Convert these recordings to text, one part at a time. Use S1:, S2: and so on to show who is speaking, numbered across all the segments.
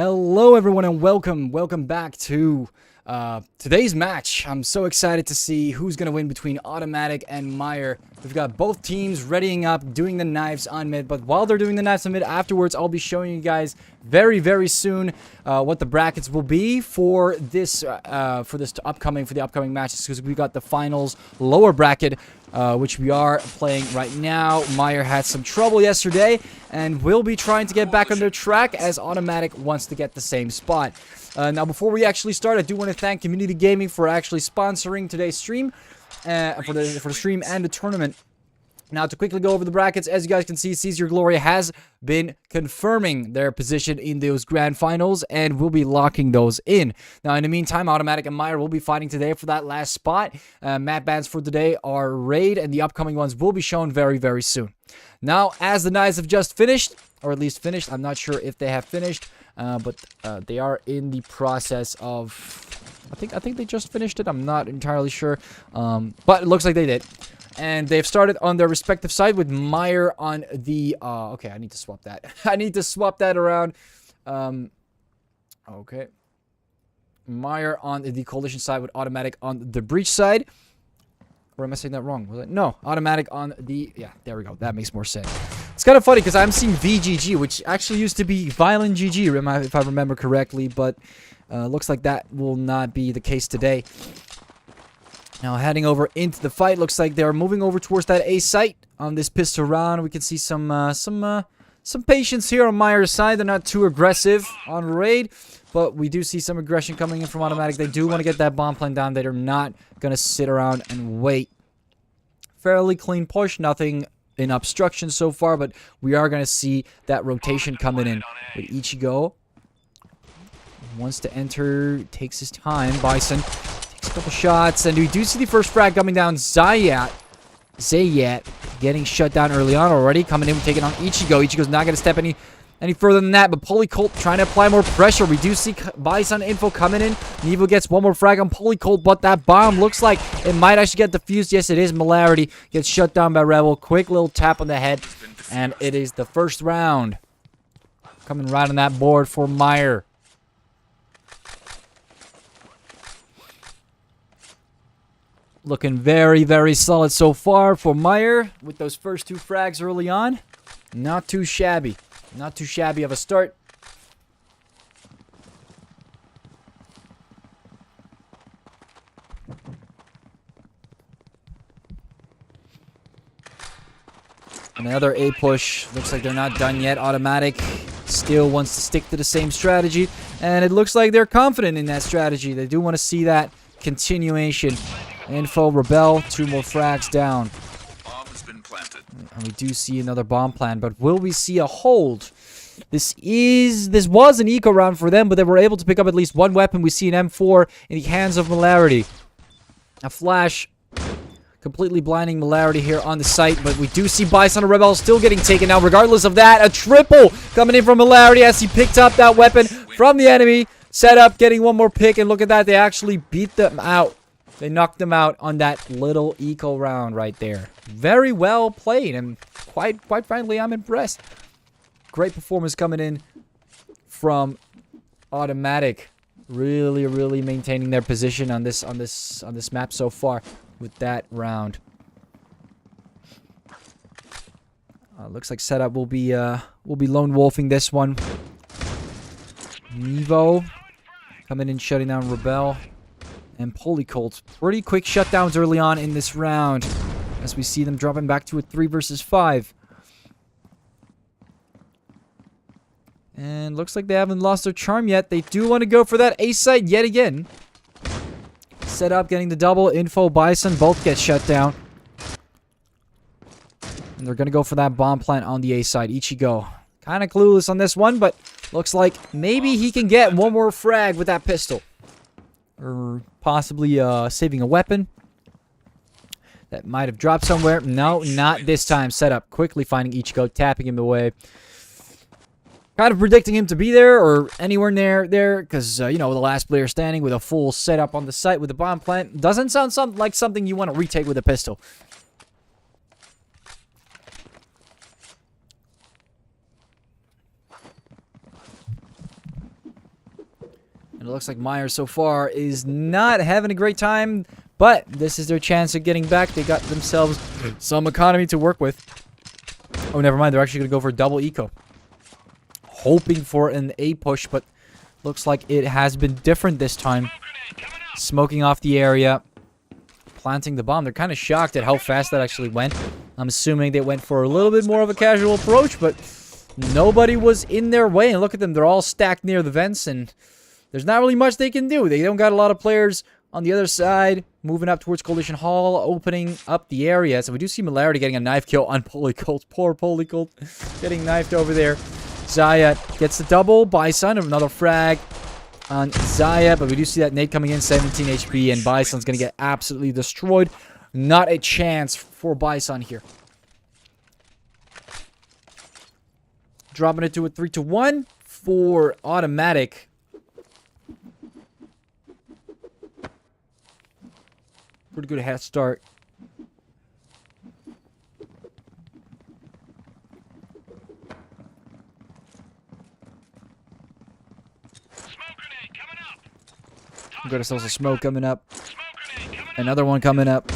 S1: Hello everyone and welcome back to today's match. I'm so excited to see who's gonna win between Automatic and Meyer. We've got both teams readying up, doing the knives on mid, but while they're doing the knives on mid, afterwards I'll be showing you guys very soon what the brackets will be for this for the upcoming matches, because we got the finals lower bracket, which we are playing right now. Meyer had some trouble yesterday and will be trying to get back on their track as Automatic wants to get the same spot. Now, before we actually start, I do want to thank Community Gaming for actually sponsoring today's stream, for the stream and the tournament. Now, to quickly go over the brackets, as you guys can see, Seize Your Glory has been confirming their position in those grand finals, and we'll be locking those in. Now, in the meantime, Automatic and Meyer will be fighting today for that last spot. Map bans for today are Raid, and the upcoming ones will be shown very soon. Now, as the Knights have just finished, or at least finished, I'm not sure if they have finished, but they are in the process of... I think they just finished it. I'm not entirely sure, but it looks like they did. And they've started on their respective side with Meyer on the... okay, I need to swap that. I need to swap that around. Okay. Meyer on the Coalition side with Automatic on the Breach side. Or am I saying that wrong? Was it? No, Automatic on the... Yeah, there we go. That makes more sense. It's kind of funny because I'm seeing VGG, which actually used to be Violent GG, if I remember correctly. But looks like that will not be the case today. Now, heading over into the fight, looks like they're moving over towards that A site on this pistol round. We can see some patience here on Meyer's side. They're not too aggressive on Raid, but we do see some aggression coming in from Automatic. They do want to get that bomb plan down. They're not going to sit around and wait. Fairly clean push, nothing in obstruction so far, but we are going to see that rotation coming in with Ichigo. Wants to enter, takes his time. Bison takes a couple shots, and we do see the first frag coming down. Zayat getting shut down early on already. Coming in, taking on Ichigo. Ichigo's not going to step any further than that, but Polycolt trying to apply more pressure. We do see Bison info coming in. Nevo gets one more frag on Polycolt, but that bomb looks like it might actually get defused. Yes, it is. Molarity gets shut down by Rebel. Quick little tap on the head, and it is the first round. Coming right on that board for Meyer. Looking very solid so far for Meyer with those first two frags early on. Not too shabby. Not too shabby of a start. Another A push. Looks like they're not done yet. Automatic still wants to stick to the same strategy, and it looks like they're confident in that strategy. They do want to see that continuation. Info, Rebel, two more frags down.
S2: Bomb has been planted.
S1: And we do see another bomb plan, but will we see a hold? This was an eco round for them, but they were able to pick up at least one weapon. We see an M4 in the hands of Molarity. A flash completely blinding Molarity here on the site, but we do see Bison and Rebel still getting taken out. Regardless of that, a triple coming in from Molarity as he picked up that weapon from the enemy. Set up, getting one more pick, and look at that. They actually beat them out. They knocked them out on that little eco round right there. Very well played, and quite frankly, I'm impressed. Great performance coming in from Automatic. Really maintaining their position on this map so far with that round. Looks like setup will be lone wolfing this one. Nevo coming in, shutting down Rebel. And Polycolt. Pretty quick shutdowns early on in this round, as we see them dropping back to a 3 versus 5. And looks like they haven't lost their charm yet. They do want to go for that A site yet again. Set up, getting the double. Info, Bison, both get shut down. And they're going to go for that bomb plant on the A side. Ichigo. Kind of clueless on this one, but looks like maybe he can get one more frag with that pistol. Or possibly saving a weapon that might have dropped somewhere. No, not this time. Set up, quickly finding Ichigo, tapping him away. Kind of predicting him to be there or anywhere near there, because, you know, the last player standing with a full setup on the site with a bomb plant doesn't sound like something you want to retake with a pistol. And it looks like Myers so far is not having a great time. But this is their chance of getting back. They got themselves some economy to work with. Oh, never mind. They're actually going to go for a double eco. Hoping for an A push, but looks like it has been different this time. Smoking off the area. Planting the bomb. They're kind of shocked at how fast that actually went. I'm assuming they went for a little bit more of a casual approach, but nobody was in their way. And look at them. They're all stacked near the vents, and there's not really much they can do. They don't got a lot of players on the other side, moving up towards Coalition Hall, opening up the area. So we do see Malarity getting a knife kill on Polycult. Poor Polycult getting knifed over there. Zaya gets the double. Bison, another frag on Zaya. But we do see that nade coming in, 17 HP. And Bison's going to get absolutely destroyed. Not a chance for Bison here. Dropping it to a 3-1 for Automatic. Pretty good head start. Got ourselves a smoke coming up. Another one coming up.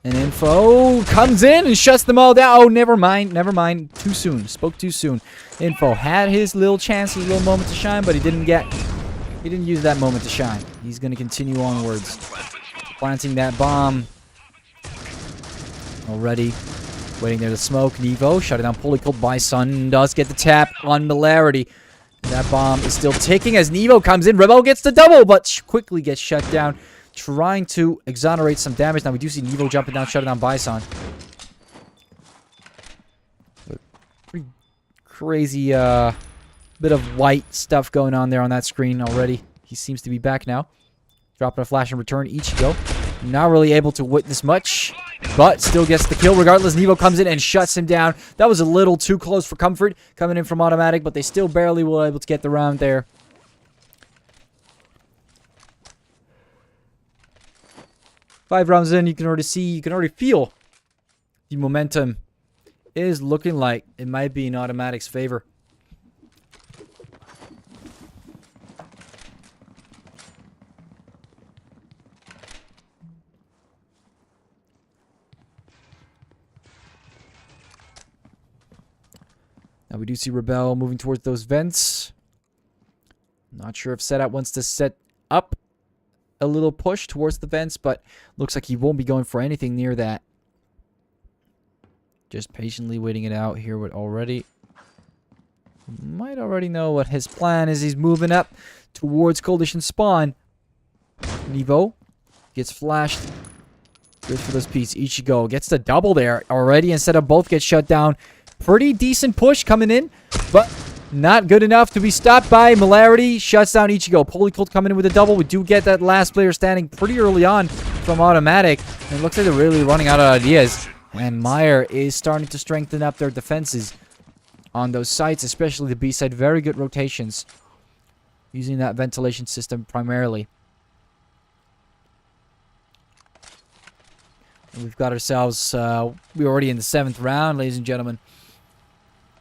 S1: And Info comes in and shuts them all down. Oh, never mind. Never mind. Too soon. Spoke too soon. Info had his little chance, his little moment to shine, but he didn't use that moment to shine. He's going to continue onwards. Planting that bomb. Already. Waiting there to smoke. Nevo shut it down. Polycult. Bison does get the tap on Malarity. That bomb is still ticking as Nevo comes in. Rebel gets the double, but quickly gets shut down. Trying to exonerate some damage. Now we do see Nevo jumping down, shutting down Bison. Pretty crazy bit of white stuff going on there on that screen already. He seems to be back now. Dropping a flash and return. Ichigo. Not really able to witness much, but still gets the kill regardless. Nevo comes in and shuts him down. That was a little too close for Comfort coming in from Automatic, but they still barely were able to get the round there. Five rounds in, you can already feel the momentum is looking like it might be in Automatic's favor. Now we do see Rebel moving towards those vents. Not sure if Setup wants to set up a little push towards the vents, but looks like he won't be going for anything near that. Just patiently waiting it out here with already. Might already know what his plan is. He's moving up towards Coalition Spawn. Nevo gets flashed. Goes for this piece. Ichigo gets the double there already instead of both get shut down. Pretty decent push coming in, but not good enough to be stopped by Malarity. Shuts down Ichigo. Polycult coming in with a double. We do get that last player standing pretty early on from Automatic. And it looks like they're really running out of ideas. And Meyer is starting to strengthen up their defenses on those sites, especially the B side. Very good rotations. Using that ventilation system primarily. And we've got ourselves, we're already in the 7th round, ladies and gentlemen.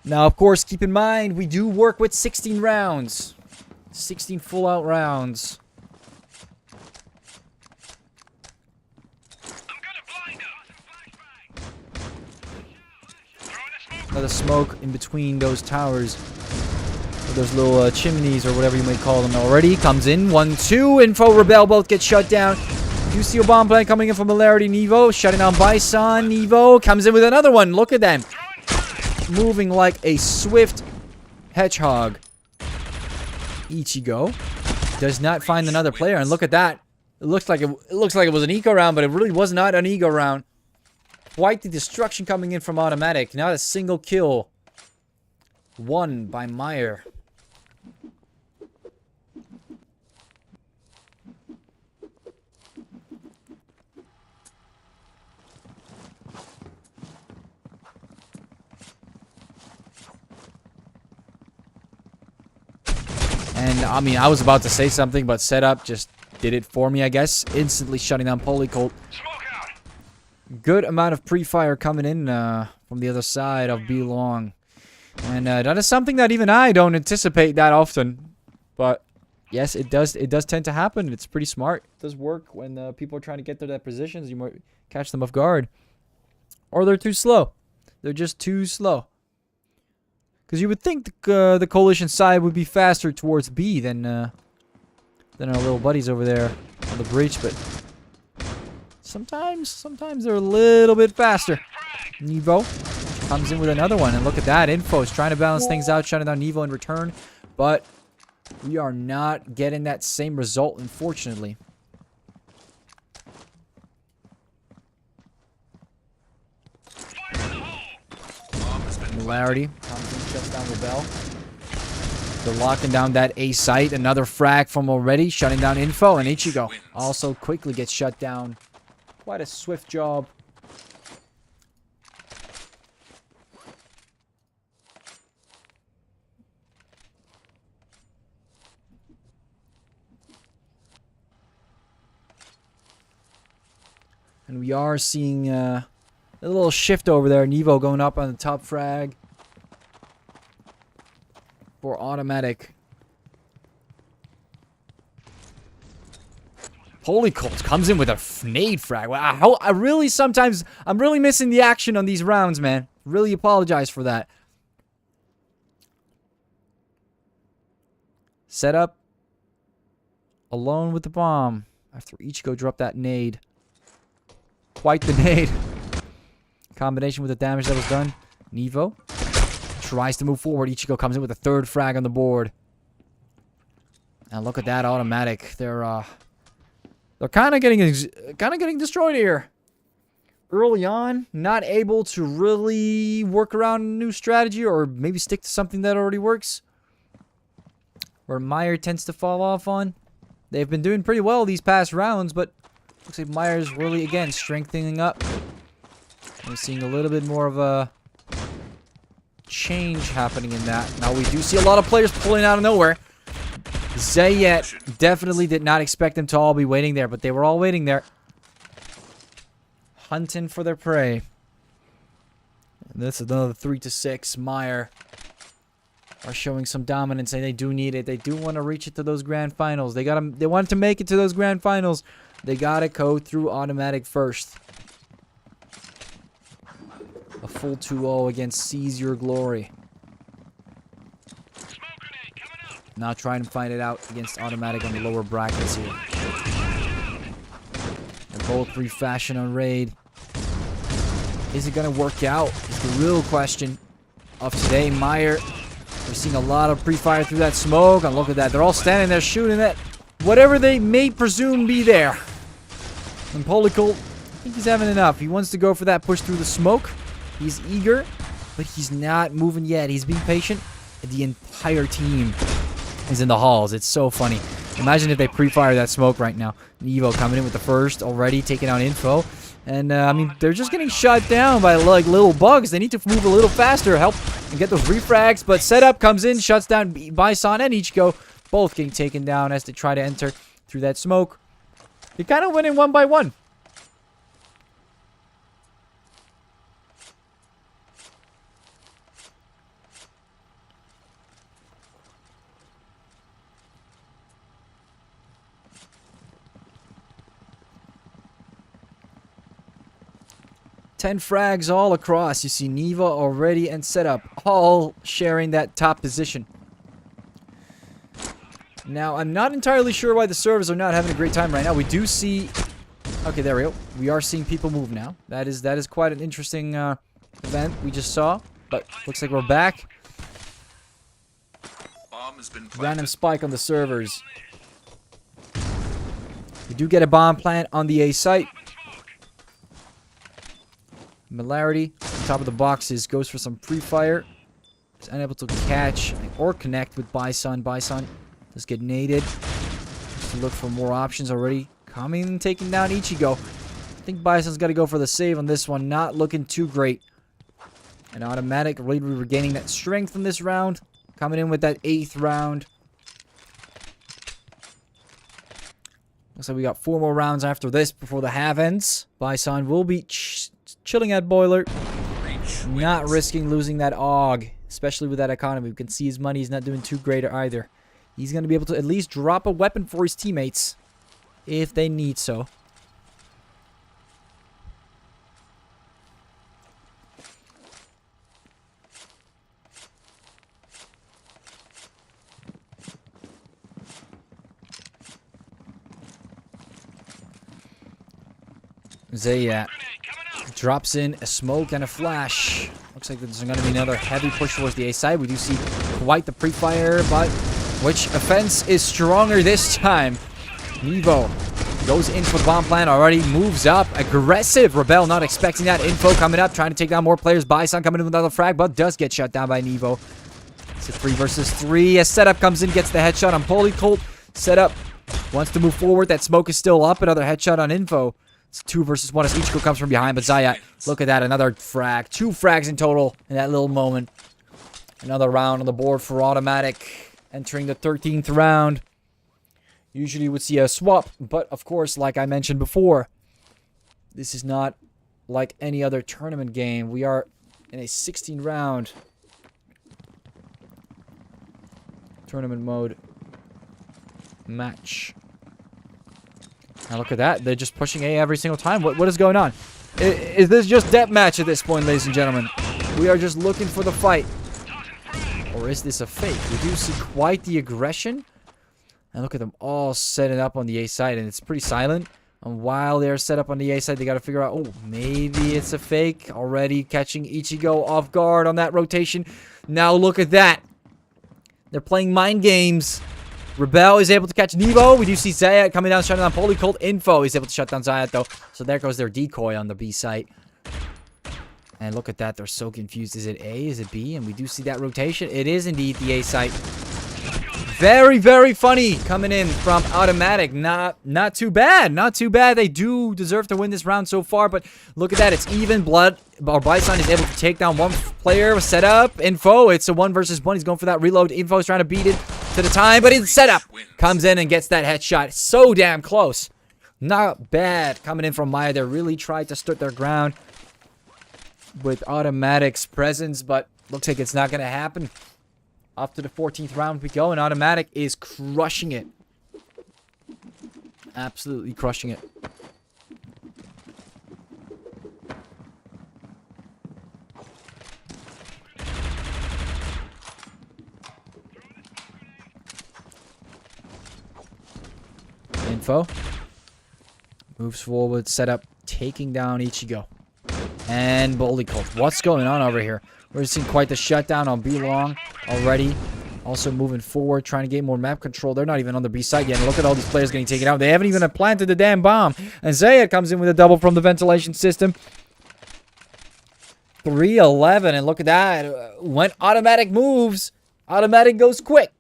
S1: Now, of course, keep in mind, we do work with 16 rounds. 16 full-out rounds. Another smoke in between those towers. Or those little chimneys, or whatever you may call them already. Comes in. 1-2. Info, Rebel both get shut down. You see a bomb play coming in from Malarity. Nevo shutting down Bison. Nevo comes in with another one. Look at them. Moving like a swift hedgehog. Ichigo does not find another player, and look at that. It looks like it was an eco round, but it really was not an eco round. Quite the destruction coming in from Automatic. Not a single kill. Won by Meyer. And, I mean, I was about to say something, but Setup just did it for me, I guess. Instantly shutting down Polycult. Good amount of pre-fire coming in from the other side of B-Long. And that is something that even I don't anticipate that often. But Yes, it does. It does tend to happen. It's pretty smart. It does work when people are trying to get to that positions. You might catch them off guard, or they're too slow. They're just too slow. Because you would think the coalition side would be faster towards B than our little buddies over there on the breach, but sometimes they're a little bit faster. Nevo comes in with another one, and look at that. Info is trying to balance things out, shutting down Nevo in return, but we are not getting that same result, unfortunately. Similarity comes in, shuts down Rebel. They're locking down that A site. Another frag from already, shutting down Info, and Ichigo also quickly gets shut down. Quite a swift job. And we are seeing a little shift over there. Nevo going up on the top frag for automatic. Holy Colt comes in with a nade frag. Wow, I'm really missing the action on these rounds, man. Really apologize for that. Set up. Alone with the bomb. After Ichigo dropped that nade. Quite the nade. Combination with the damage that was done. Nevo tries to move forward. Ichigo comes in with a third frag on the board. And look at that automatic. They're kind of getting destroyed here. Early on, not able to really work around a new strategy or maybe stick to something that already works. Where Meyer tends to fall off on. They've been doing pretty well these past rounds, but looks like Meyer's really, again, strengthening up. We're seeing a little bit more of a change happening in that. Now we do see a lot of players pulling out of nowhere. Zayet definitely did not expect them to all be waiting there, but they were all waiting there. Hunting for their prey. And this is another 3-6. Meyer are showing some dominance, and they do need it. They do want to reach it to those grand finals. They want to make it to those grand finals. They gotta go through automatic first. A full 2-0 against Seize Your Glory. Now trying to find it out against automatic on the lower brackets here. They're both refashion on raid. Is it gonna work out? Is the real question of today. Meyer, we're seeing a lot of pre-fire through that smoke. And look at that. They're all standing there shooting at whatever they may presume be there. And Polycolt, I think he's having enough. He wants to go for that push through the smoke. He's eager, but he's not moving yet. He's being patient. The entire team is in the halls. It's so funny. Imagine if they pre-fire that smoke right now. Nevo coming in with the first, already taking out Info. And, I mean, they're just getting shot down by, like, little bugs. They need to move a little faster, help and get those refrags. But Setup comes in, shuts down Bison and Ichigo. Both getting taken down as they try to enter through that smoke. They kind of went in one by one. Ten frags all across. You see Neva already and Setup all sharing that top position. Now, I'm not entirely sure why the servers are not having a great time right now. We do see... Okay, there we go. We are seeing people move now. That is quite an interesting event we just saw. But looks like we're back.
S2: Bomb has been planted.
S1: Random spike on the servers. We do get a bomb plant on the A site. Milarity, top of the boxes, goes for some pre-fire. Is unable to catch or connect with Bison. Bison does get naded. Just to look for more options already. Coming and taking down Ichigo. I think Bison's got to go for the save on this one. Not looking too great. An automatic, really regaining that strength in this round. Coming in with that 8th round. Looks like we got 4 more rounds after this before the half ends. Bison will be chilling at Boiler. Not risking losing that AUG, especially with that economy. We can see his money is not doing too great either. he's going to be able to at least drop a weapon for his teammates if they need so. Zayat drops in a smoke and a flash. Looks like there's going to be another heavy push towards the A side. We do see quite the pre-fire, but which offense is stronger this time? Nevo goes in for the bomb plant already, moves up, aggressive. Rebel not expecting that. Info coming up, trying to take down more players. Bison coming in with another frag, but does get shut down by Nevo. It's a 3 versus 3. A setup comes in, gets the headshot on Polycolt. Setup wants to move forward. That smoke is still up. Another headshot on Info. It's 2 versus 1 as Ichiko comes from behind, but Zayat, look at that, another frag. 2 frags in total in that little moment. Another round on the board for Automatic, entering the 13th round. Usually you would see a swap, but of course, like I mentioned before, this is not like any other tournament game. We are in a 16-round tournament mode match. Now look at that. They're just pushing A every single time. What is going on? Is this just deathmatch at this point, ladies and gentlemen? We are just looking for the fight. Or is this a fake? We do see quite the aggression. And look at them all setting up on the A side. And it's pretty silent. And while they're set up on the A side, they got to figure out, oh, maybe it's a fake. Already catching Ichigo off guard on that rotation. Now look at that. They're playing mind games. Rebel is able to catch Nevo. We do see Zayat coming down, shutting down Polycolt. Info is able to shut down Zayat, though. So there goes their decoy on the B site. And look at that. They're so confused. Is it A? Is it B? And we do see that rotation. It is indeed the A site. Very, very funny coming in from Automatic. Not too bad. Not too bad. They do deserve to win this round so far. But look at that. It's even. Blood. Or Bison is able to take down one player. Set up. Info. It's a 1 versus 1. He's going for that reload. Info is trying to beat it to the time, but in setup comes in and gets that headshot. So damn close. Not bad coming in from Maya. They really tried to stood their ground with Automatic's presence, but looks like it's not going to happen. Up to the 14th round we go, and Automatic is crushing it. Absolutely crushing it. Info moves forward, set up, taking down Ichigo and Polycolt. What's going on over here? We're seeing quite the shutdown on B long already. Also moving forward, trying to get more map control. They're not even on the B side yet. And look at all these players getting taken out. They haven't even planted the damn bomb. And Zayat comes in with a double from the ventilation system. 3-11, and look at that. When Automatic moves, Automatic goes quick.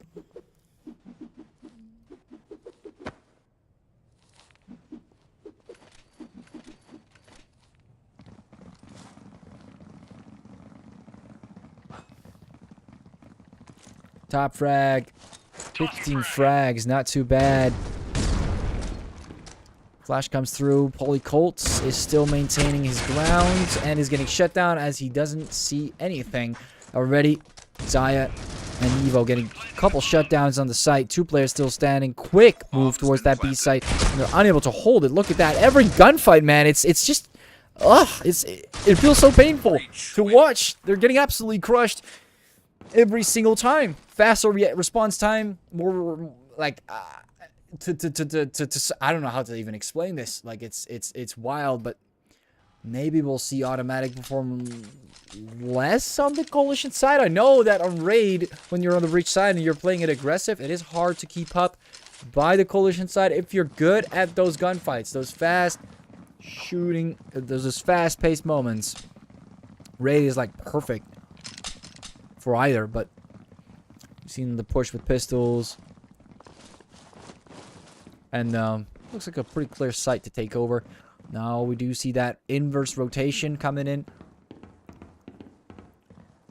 S1: Top frag. 15 frags. Not too bad. Flash comes through. Polycolt is still maintaining his ground and is getting shut down as he doesn't see anything. Already, Zayat and Evo getting a couple shutdowns on the site. 2 players still standing. Quick move towards that B site. And they're unable to hold it. Look at that. Every gunfight, man. It's just... Ugh. It feels so painful to watch. They're getting absolutely crushed every single time. Faster response time, more like I don't know how to even explain this. Like it's wild, but maybe we'll see Automatic perform less on the Coalition side. I know that on Raid, when you're on the Breach side and you're playing it aggressive, it is hard to keep up by the Coalition side if you're good at those gunfights, those fast shooting, those fast-paced moments. Raid is like perfect for either, but you've seen the push with pistols, and looks like a pretty clear site to take over. Now we do see that inverse rotation coming in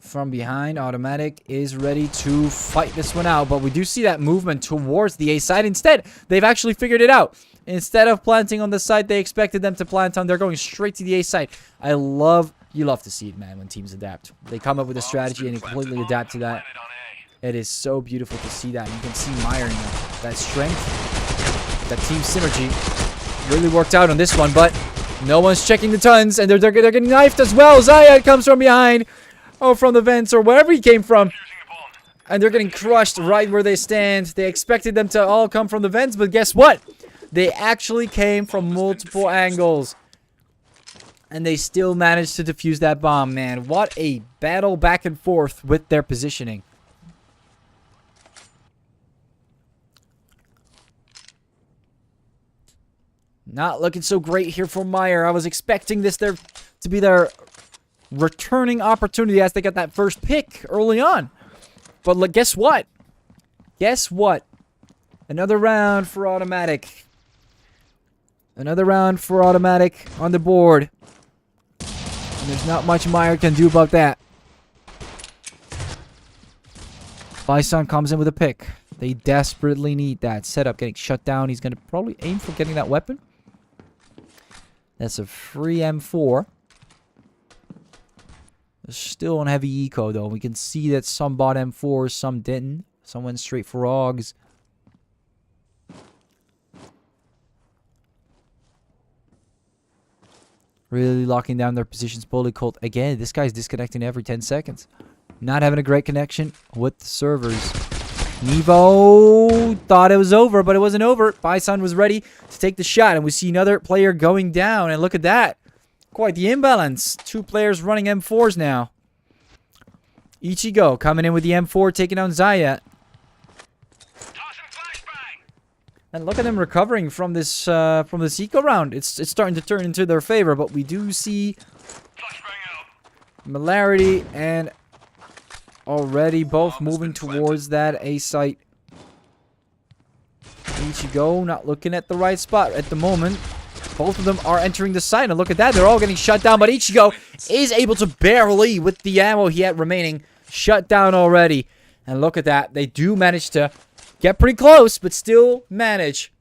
S1: from behind. Automatic is ready to fight this one out, but we do see that movement towards the A side. Instead, they've actually figured it out. Instead of planting on the side they expected them to plant on, they're going straight to the A side. You love to see it, man, when teams adapt. They come up with a strategy and they completely adapt to that. It is so beautiful to see that. You can see Meyer now. That strength, that team synergy really worked out on this one, but no one's checking the tons, and they're getting knifed as well. Zayat comes from behind, or from the vents, or wherever he came from. And they're getting crushed right where they stand. They expected them to all come from the vents, but guess what? They actually came from multiple angles. And they still managed to defuse that bomb, man. What a battle back and forth with their positioning. Not looking so great here for Meyer. I was expecting this to be their returning opportunity as they got that first pick early on. But look, guess what? Guess what? Another round for Automatic. Another round for Automatic on the board. And there's not much Meyer can do about that. Bison comes in with a pick. They desperately need that. Setup getting shut down. He's going to probably aim for getting that weapon. That's a free M4. They're still on heavy eco, though. We can see that some bought M4s, some didn't. Some went straight for AUGs. Really locking down their positions. Polycult again. This guy's disconnecting every 10 seconds. Not having a great connection with the servers. Nevo thought it was over, but it wasn't over. Bison was ready to take the shot, and we see another player going down. And look at that. Quite the imbalance. Two players running M4s now. Ichigo coming in with the M4, taking down Zayat. And look at them recovering from this eco round. It's starting to turn into their favor, but we do see Malarity and already both moving towards that A site. Ichigo not looking at the right spot at the moment. Both of them are entering the site, and look at that. They're all getting shut down, but Ichigo is able to barely, with the ammo he had remaining, shut down already. And look at that. They do manage to get pretty close, but still manage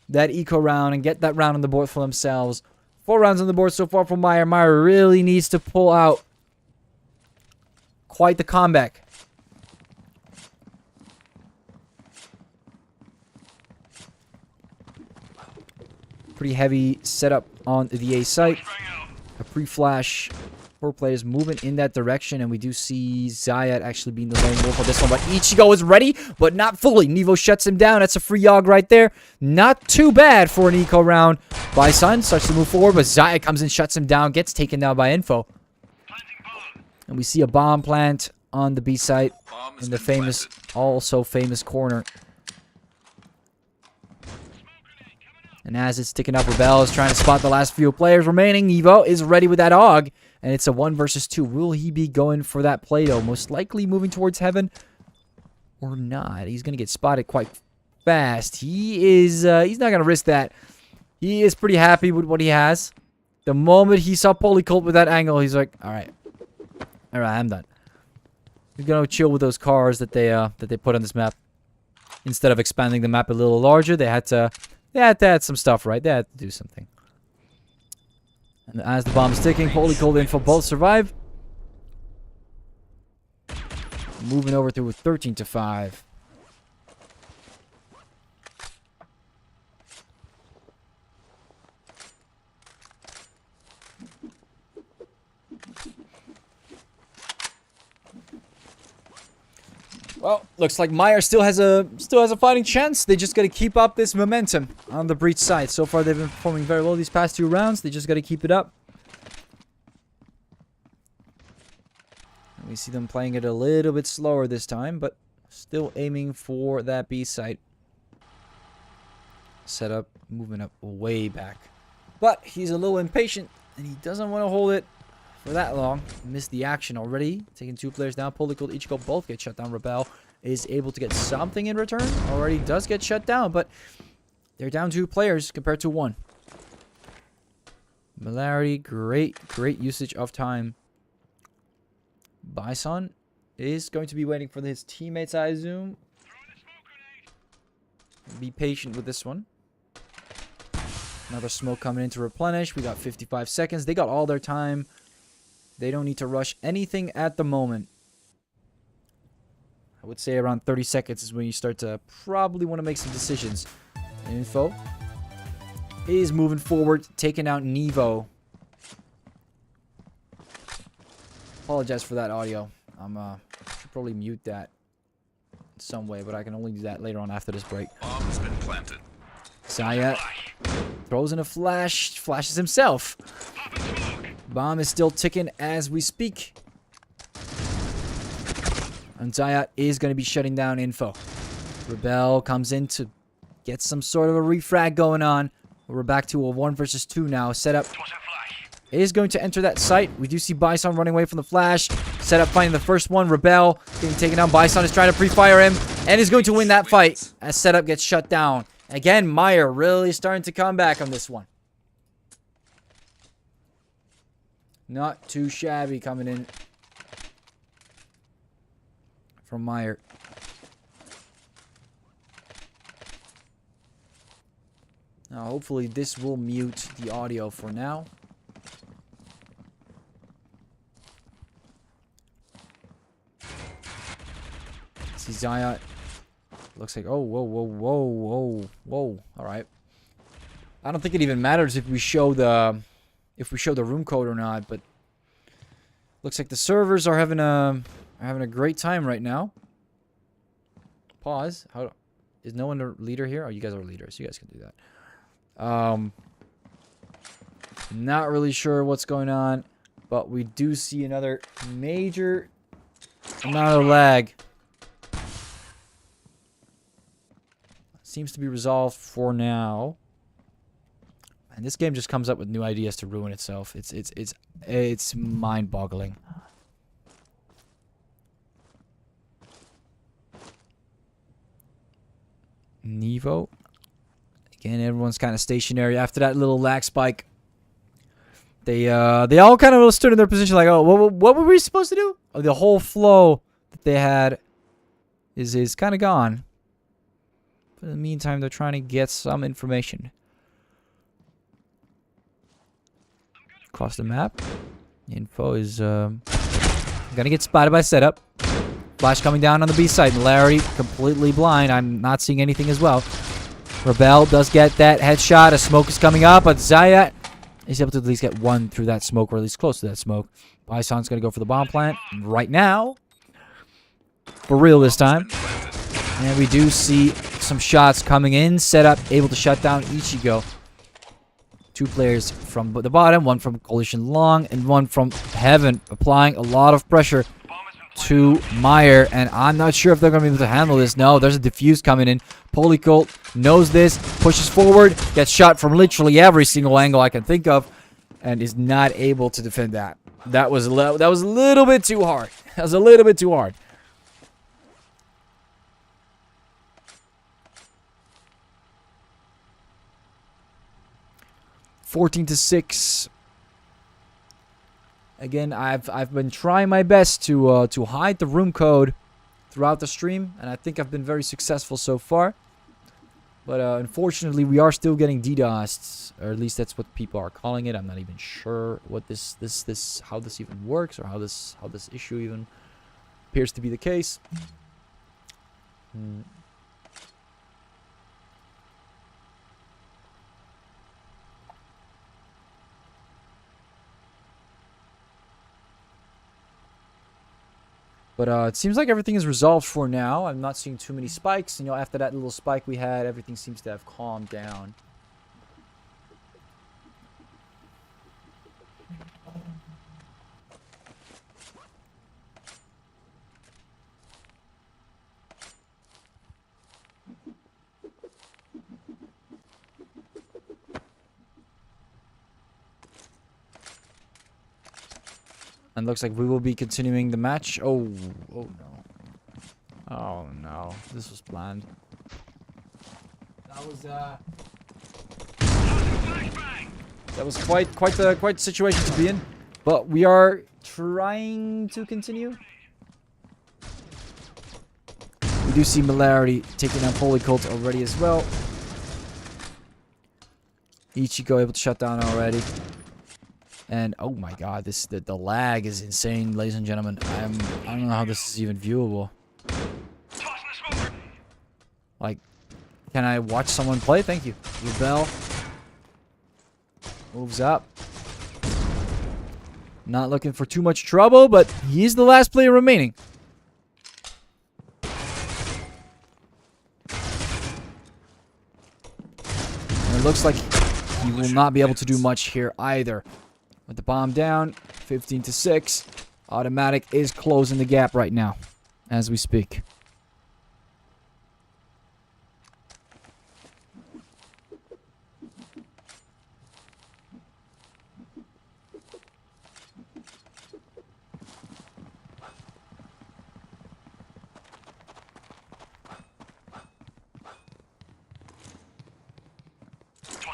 S1: that eco round and get that round on the board for themselves. 4 rounds on the board so far for Meyer. Meyer really needs to pull out quite the comeback. Pretty heavy setup on the A site. A pre-flash. 4 players moving in that direction, and we do see Zayat actually being the lone wolf on this one. But Ichigo is ready, but not fully. Nevo shuts him down. That's a free AUG right there. Not too bad for an eco round. Bison starts to move forward, but Zayat comes in, shuts him down, gets taken down by Info. And we see a bomb plant on the B site in the famous, also famous corner. And as it's ticking up, Rebel is trying to spot the last few players remaining. Nevo is ready with that AUG. And it's a 1 versus 2. Will he be going for that Play-Doh? Most likely moving towards heaven. Or not. He's going to get spotted quite fast. He's not going to risk that. He is pretty happy with what he has. The moment he saw Polycult with that angle, he's like, Alright, I'm done. He's going to chill with those cars that they put on this map. Instead of expanding the map a little larger, they had to add some stuff, right? They had to do something. And as the bomb is ticking, Polycult and Info both survive. Moving over to a 13-5. Well, looks like Meyer still has a fighting chance. They just got to keep up this momentum on the Breach side. So far, they've been performing very well these past 2 rounds. They just got to keep it up. And we see them playing it a little bit slower this time, but still aiming for that B site. Setup, moving up way back. But he's a little impatient, and he doesn't want to hold it for that long. Missed the action already. Taking 2 players down. Polycult, Ichigo both get shut down. Rebel is able to get something in return. Already does get shut down, but they're down 2 players compared to 1. Malarity, great usage of time. Bison is going to be waiting for his teammates, I assume. Be patient with this one. Another smoke coming in to replenish. We got 55 seconds. They got all their time. They don't need to rush anything at the moment. I would say around 30 seconds is when you start to probably want to make some decisions. Info is moving forward, taking out Nevo. Apologize for that audio. Should probably mute that in some way, but I can only do that later on after this break.
S2: Bomb has been planted.
S1: Zayat throws in a flash, flashes himself. Bomb is still ticking as we speak. And Zayat is going to be shutting down Info. Rebel comes in to get some sort of a refrag going on. We're back to a 1 versus 2 now. Setup is going to enter that site. We do see Bison running away from the flash. Setup finding the first one. Rebel getting taken down. Bison is trying to pre-fire him and is going to win that fight as Setup gets shut down. Again, Meyer really starting to come back on this one. Not too shabby coming in from Meyer. Now, hopefully this will mute the audio for now. See Zayat. Looks like, oh, whoa. All right. I don't think it even matters if we show the room code or not, but looks like the servers are having a great time right now. Pause. How is no one a leader here? Oh, you guys are leaders. You guys can do that. Not really sure what's going on, but we do see another major amount of lag. Seems to be resolved for now. And this game just comes up with new ideas to ruin itself. It's mind-boggling. Nevo. Again, everyone's kind of stationary after that little lag spike. They all kind of stood in their position like, oh, what were we supposed to do? Oh, the whole flow that they had is kind of gone. But in the meantime, they're trying to get some information. Across the map. Info is gonna get spotted by Setup. Flash coming down on the B side. Larry completely blind. I'm not seeing anything as well. Rebel does get that headshot. A smoke is coming up, but Zayat is able to at least get one through that smoke, or at least close to that smoke. Bison's gonna go for the bomb plant right now. For real this time. And we do see some shots coming in. Setup able to shut down Ichigo. 2 players from the bottom, one from Coalition Long, and one from Heaven, applying a lot of pressure to Meyer, and I'm not sure if they're going to be able to handle this. No, there's a defuse coming in. Polycolt knows this, pushes forward, gets shot from literally every single angle I can think of, and is not able to defend that. That was a little bit too hard. That was a little bit too hard. (14-6). Again, I've been trying my best to hide the room code throughout the stream, and I think I've been very successful so far. But unfortunately, we are still getting DDoSed, or at least that's what people are calling it. I'm not even sure what how this even works, or how this issue even appears to be the case. But it seems like everything is resolved for now. I'm not seeing too many spikes. You know, after that little spike we had, everything seems to have calmed down. And looks like we will be continuing the match. Oh no. Oh no. This was planned. That was quite the situation to be in. But we are trying to continue. We do see Mallarity taking down Polycolt already as well. Ichigo able to shut down already. And oh my god, the lag is insane, ladies and gentlemen. I don't know how this is even viewable. Like, can I watch someone play? Thank you. Rebel moves up. Not looking for too much trouble, but he's the last player remaining. And it looks like he will not be able to do much here either. With the bomb down, 15-6. Automatic is closing the gap right now as we speak.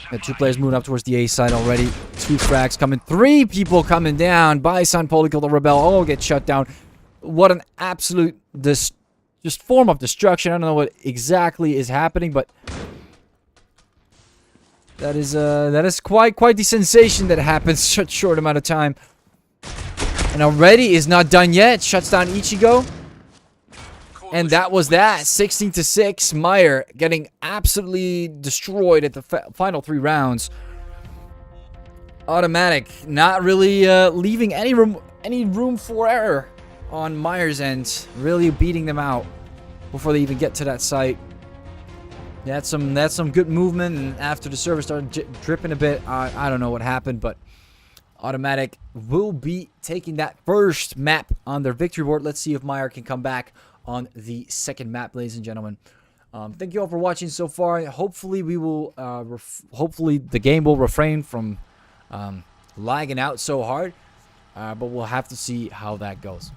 S1: Got 2 players moving up towards the A side already. 2 frags coming. 3 people coming down. Bison Poli kill the Rebel. All get shut down. What an absolute just form of destruction. I don't know what exactly is happening, but that is quite the sensation that happens such short amount of time. And already is not done yet. Shuts down Ichigo. And that was that. 16-6. Meyer getting absolutely destroyed at the final 3 rounds. Automatic not really leaving any room for error on Meyer's end. Really beating them out before they even get to that site. That's some good movement. And after the server started dripping a bit, I don't know what happened, but Automatic will be taking that first map on their victory board. Let's see if Meyer can come back on the second map, ladies and gentlemen. Thank you all for watching so far. Hopefully we will hopefully the game will refrain from lagging out so hard, but we'll have to see how that goes.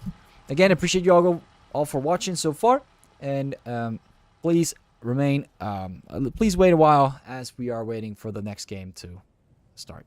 S1: Again, appreciate you all for watching so far, and please remain please wait a while as we are waiting for the next game to start.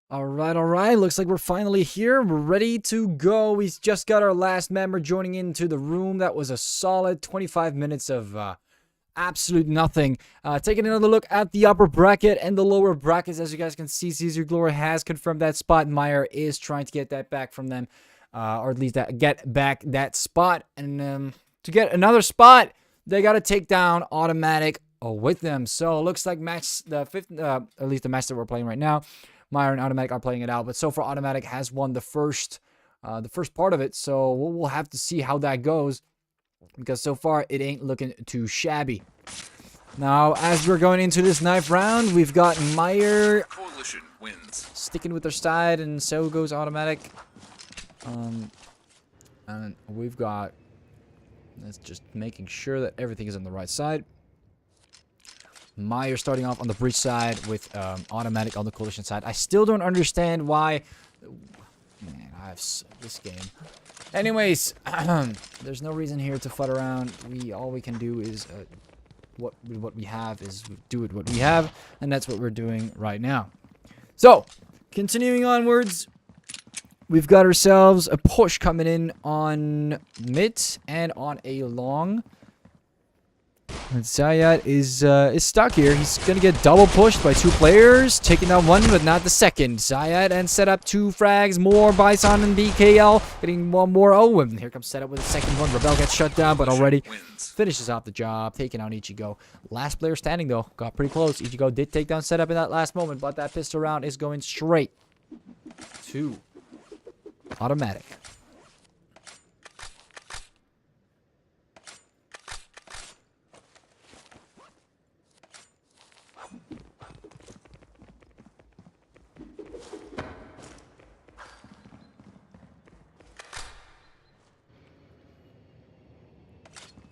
S1: All right. Looks like we're finally here. We're ready to go. We just got our last member joining into the room. That was a solid 25 minutes of absolute nothing. Taking another look at the upper bracket and the lower brackets. As you guys can see, Caesar Glory has confirmed that spot. Meyer is trying to get that back from them, or at least get back that spot. And to get another spot, they got to take down Automatic with them. So it looks like the fifth, at least the match that we're playing right now, Meyer and Automatic are playing it out. But so far, Automatic has won the first part of it. So we'll have to see how that goes, because so far it ain't looking too shabby. Now, as we're going into this ninth round, we've got Meyer
S2: Coalition wins.
S1: sticking with their side, and so goes Automatic. And we've got, that's just making sure that everything is on the right side. Meyer starting off on the breach side with Automatic on the Coalition side. I still don't understand why. Man, this game. Anyways, there's no reason here to fud around. All we can do is what we have is do it what we have, and that's what we're doing right now. So, continuing onwards, we've got ourselves a push coming in on mid and on a long. And Zayat is stuck here. He's going to get double pushed by two players. Taking down one, but not the second. Zayat and set up two frags. More Bison and BKL. Getting one more. Oh, and here comes setup with the second one. Rebel gets shut down, but already finishes off the job. Taking out Ichigo. Last player standing, though. Got pretty close. Ichigo did take down setup in that last moment, but that pistol round is going straight to Automatic.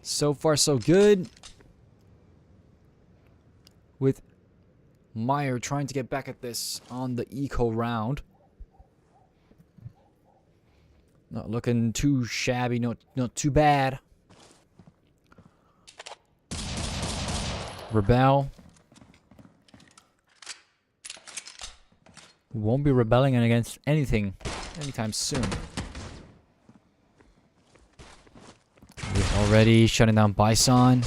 S1: So far, so good. With Meyer trying to get back at this on the eco round. Not looking too shabby, not too bad. Rebel. Won't be rebelling against anything anytime soon. Already shutting down Bison.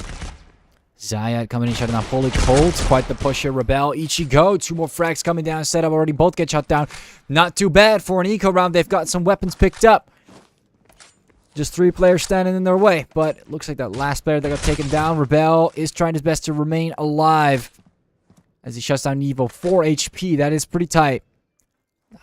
S1: Zayat coming in, shutting down Fully Cold. Quite the pusher. Rebel. Ichigo. Two more frags coming down. Setup already. Both get shut down. Not too bad for an eco round. They've got some weapons picked up. Just three players standing in their way. But it looks like that last player that got taken down. Rebel is trying his best to remain alive as he shuts down Evo. 4 HP. That is pretty tight.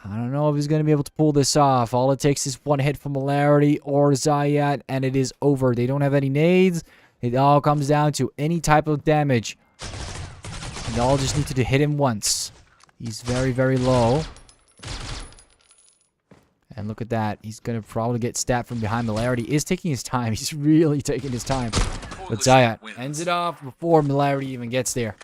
S1: I don't know if he's going to be able to pull this off. All it takes is one hit from Hilarity or Zayat, and it is over. They don't have any nades. It all comes down to any type of damage. And they all just need to hit him once. He's very, very low. And look at that. He's going to probably get stabbed from behind. Hilarity is taking his time. He's really taking his time. But Zayat ends it off before Hilarity even gets there.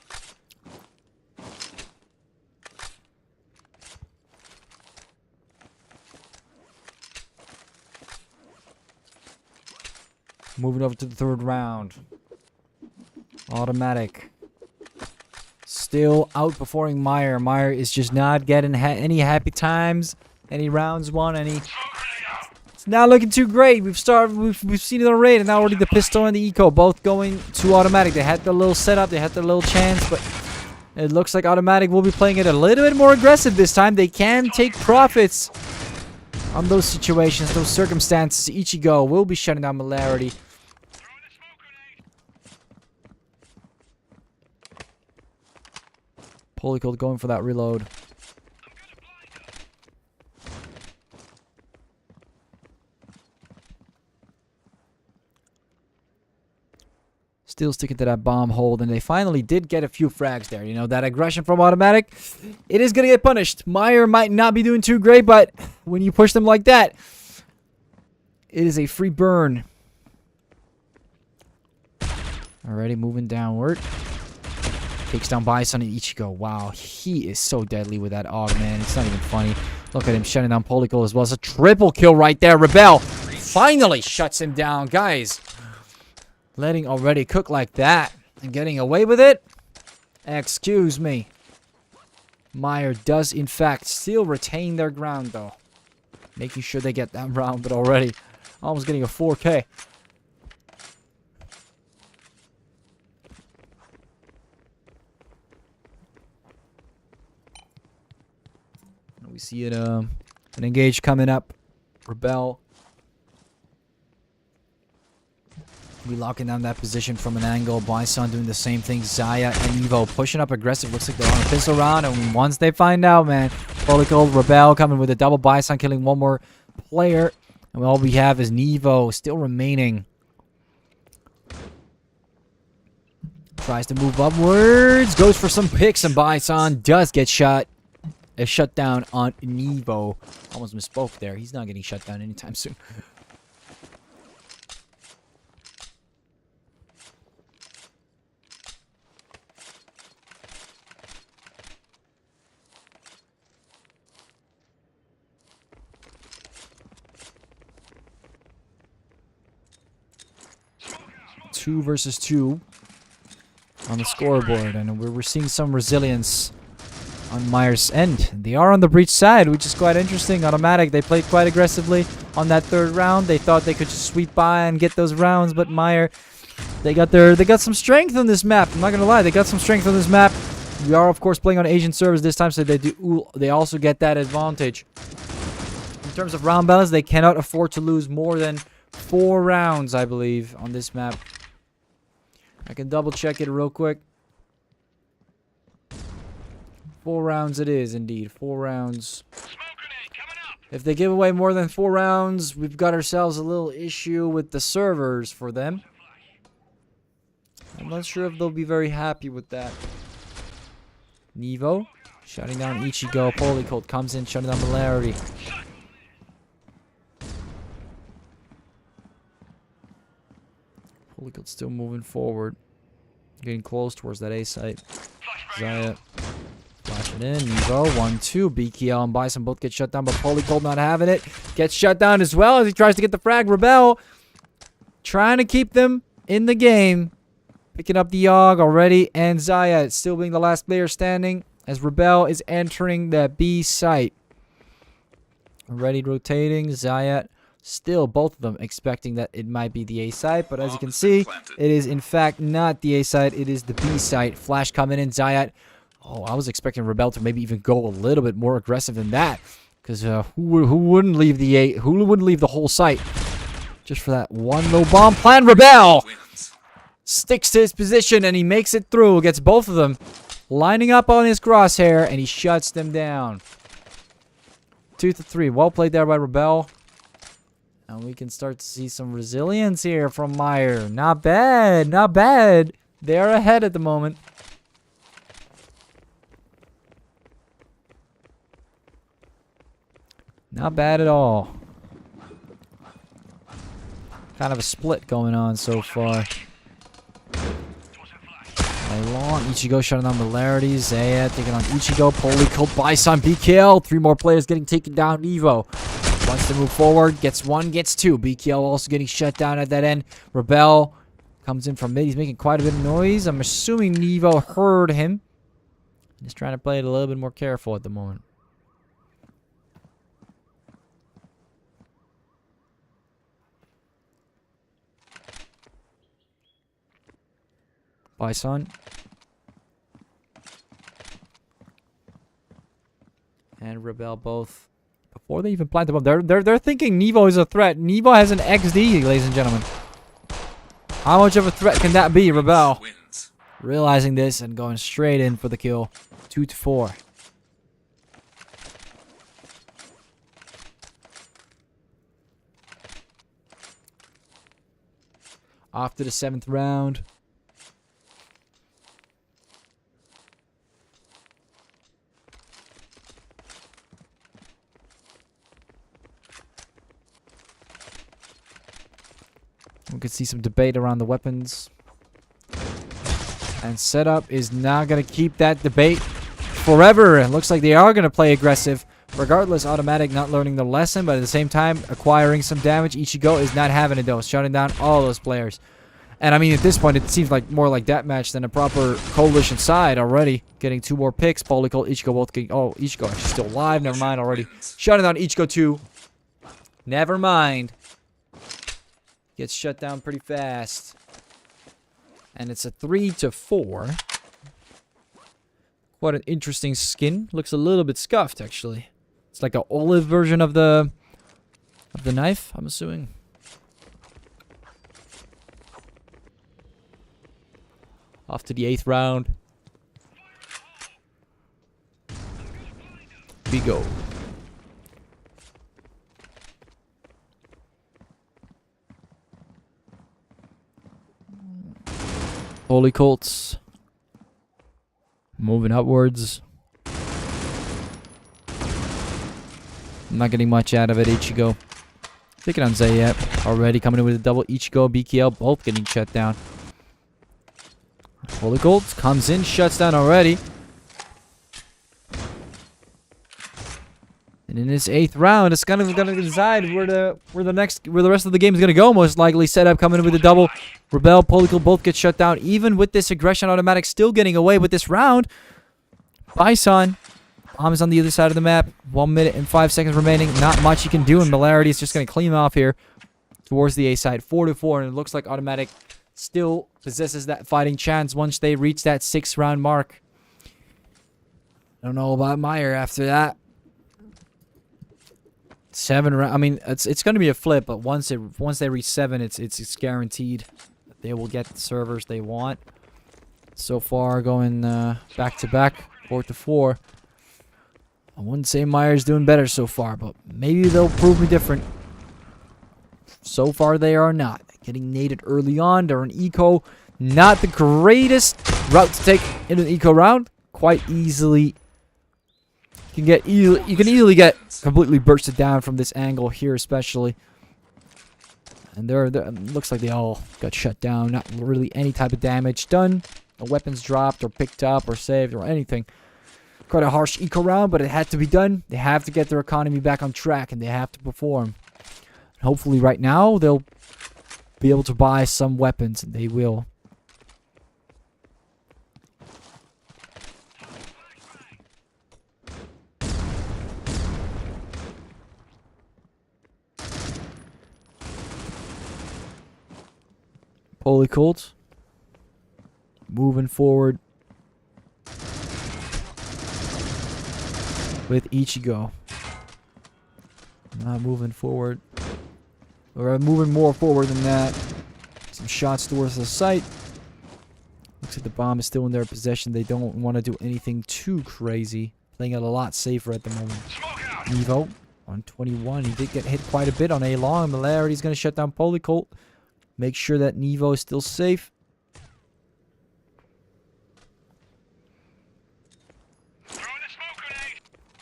S1: Moving over to the third round. Automatic. Still outperforming Meyer. Meyer is just not getting any happy times. Any rounds won. It's not looking too great. We've seen it already. And now already the pistol and the eco both going to Automatic. They had the little setup. They had the little chance. But it looks like Automatic will be playing it a little bit more aggressive this time. They can take profits on those situations, those circumstances. Ichigo will be shutting down Hilarity. Polycold going for that reload. Still sticking to that bomb hold, and they finally did get a few frags there. You know, that aggression from Automatic, it is going to get punished. Meyer might not be doing too great, but when you push them like that, it is a free burn. Already moving downward. Takes down Bison and Ichigo. Wow, he is so deadly with that AUG, man. It's not even funny. Look at him shutting down Polycold as well. It's a triple kill right there. Rebel finally shuts him down. Guys, letting already cook like that and getting away with it? Excuse me. Meyer does, in fact, still retain their ground, though. Making sure they get that round, but already almost getting a 4K. We see it, an engage coming up. Rebel. We locking down that position from an angle. Bison doing the same thing. Zaya and Evo pushing up aggressive. Looks like they're on a pistol round. And once they find out, man, fully cold. Rebel coming with a double Bison, killing one more player. And all we have is Nevo still remaining. Tries to move upwards. Goes for some picks. And Bison does get shot. A shutdown on Nevo. Almost misspoke there. He's not getting shut down anytime soon. Two versus two on the scoreboard, and we're seeing some resilience on Meyer's end. They are on the breach side, which is quite interesting. Automatic, they played quite aggressively on that third round. They thought they could just sweep by and get those rounds, but Meyer, they got some strength on this map. I'm not gonna lie, they got some strength on this map. We are of course playing on Asian servers this time, so they also get that advantage. In terms of round balance, they cannot afford to lose more than 4 rounds, I believe, on this map. I can double check it real quick. 4 rounds it is, indeed. 4 rounds. If they give away more than 4 rounds, we've got ourselves a little issue with the servers for them. I'm not sure if they'll be very happy with that. Nevo, shutting down Ichigo. Polycold comes in, shutting down Malarity. Polycold still moving forward. Getting close towards that A site. Zaya. Flash it in. Nevo. 1-2. BKL and Bison both get shut down, but Polycold not having it. Gets shut down as well as he tries to get the frag. Rebel trying to keep them in the game. Picking up the Yogg already. And Zaya still being the last player standing as Rebel is entering the B site. Already rotating. Zaya still, both of them expecting that it might be the A site, but as you can see, it is in fact not the A site, it is the B site. Flash coming in, Zayat. Oh, I was expecting Rebel to maybe even go a little bit more aggressive than that, because who wouldn't leave the A? Who wouldn't leave the whole site just for that one low bomb plan? Rebel sticks to his position and he makes it through. Gets both of them lining up on his crosshair and he shuts them down. 2-3. Well played there by Rebel. And we can start to see some resilience here from Meyer. Not bad. Not bad. They're ahead at the moment. Not bad at all. Kind of a split going on so far. Long Ichigo shutting down Malarity. Zaya taking on Ichigo. Polycold, Bison, BKL. 3 more players getting taken down. Evo wants to move forward. Gets 1, gets 2. BKL also getting shut down at that end. Rebel comes in from mid. He's making quite a bit of noise. I'm assuming Nevo heard him. Just trying to play it a little bit more careful at the moment. Bison. And Rebel both. Before they even plant the bomb, they're thinking Nevo is a threat. Nevo has an XD, ladies and gentlemen. How much of a threat can that be, Rebel? Realizing this and going straight in for the kill. 2-4. Off to the 7th round. We could see some debate around the weapons. And setup is not going to keep that debate forever. It looks like they are going to play aggressive. Regardless, Automatic not learning the lesson, but at the same time, acquiring some damage. Ichigo is not having it though, shutting down all those players. And I mean, at this point, it seems like more like deathmatch than a proper coalition side already. Getting 2 more picks. Polycult, Ichigo both getting... Oh, Ichigo actually still alive. Never mind already. Shutting down Ichigo too. Never mind. Gets shut down pretty fast. And it's a 3-4. What an interesting skin. Looks a little bit scuffed, actually. It's like an olive version of the knife, I'm assuming. Off to the 8th round. We go. Holy Colts. Moving upwards. I'm not getting much out of it, Ichigo. Picking on Zayat. Already coming in with a double Ichigo, BKL, both getting shut down. Holy Gold comes in, shuts down already. And in this 8th round, it's gonna decide where the rest of the game is gonna go. Most likely, setup coming in with a double. Rebel, Polycult both get shut down. Even with this aggression automatic still getting away with this round. Bison. Bomb is on the other side of the map. 1 minute and 5 seconds remaining. Not much you can do, and Malarity is just gonna clean off here towards the A side. 4-4, and it looks like automatic still possesses that fighting chance once they reach that 6th round mark. I don't know about Meyer after that. 7 round. I mean, it's going to be a flip, but once they reach 7, it's guaranteed that they will get the servers they want. So far, going back to back, 4-4. I wouldn't say Meyer's doing better so far, but maybe they'll prove me different. So far, they are not. Getting naded early on. They're an eco. Not the greatest route to take in an eco round. Quite easily. You can easily get completely bursted down from this angle here, especially. And looks like they all got shut down. Not really any type of damage done. No weapons dropped or picked up or saved or anything. Quite a harsh eco round, but it had to be done. They have to get their economy back on track, and they have to perform. Hopefully right now, they'll be able to buy some weapons, and they will. Polycult moving forward with Ichigo. Not moving forward. Or moving more forward than that. Some shots towards the site. Looks like the bomb is still in their possession. They don't want to do anything too crazy. Playing it a lot safer at the moment. Nevo on 21. He did get hit quite a bit on A long. Malarity's going to shut down Polycult. Make sure that Nevo is still safe.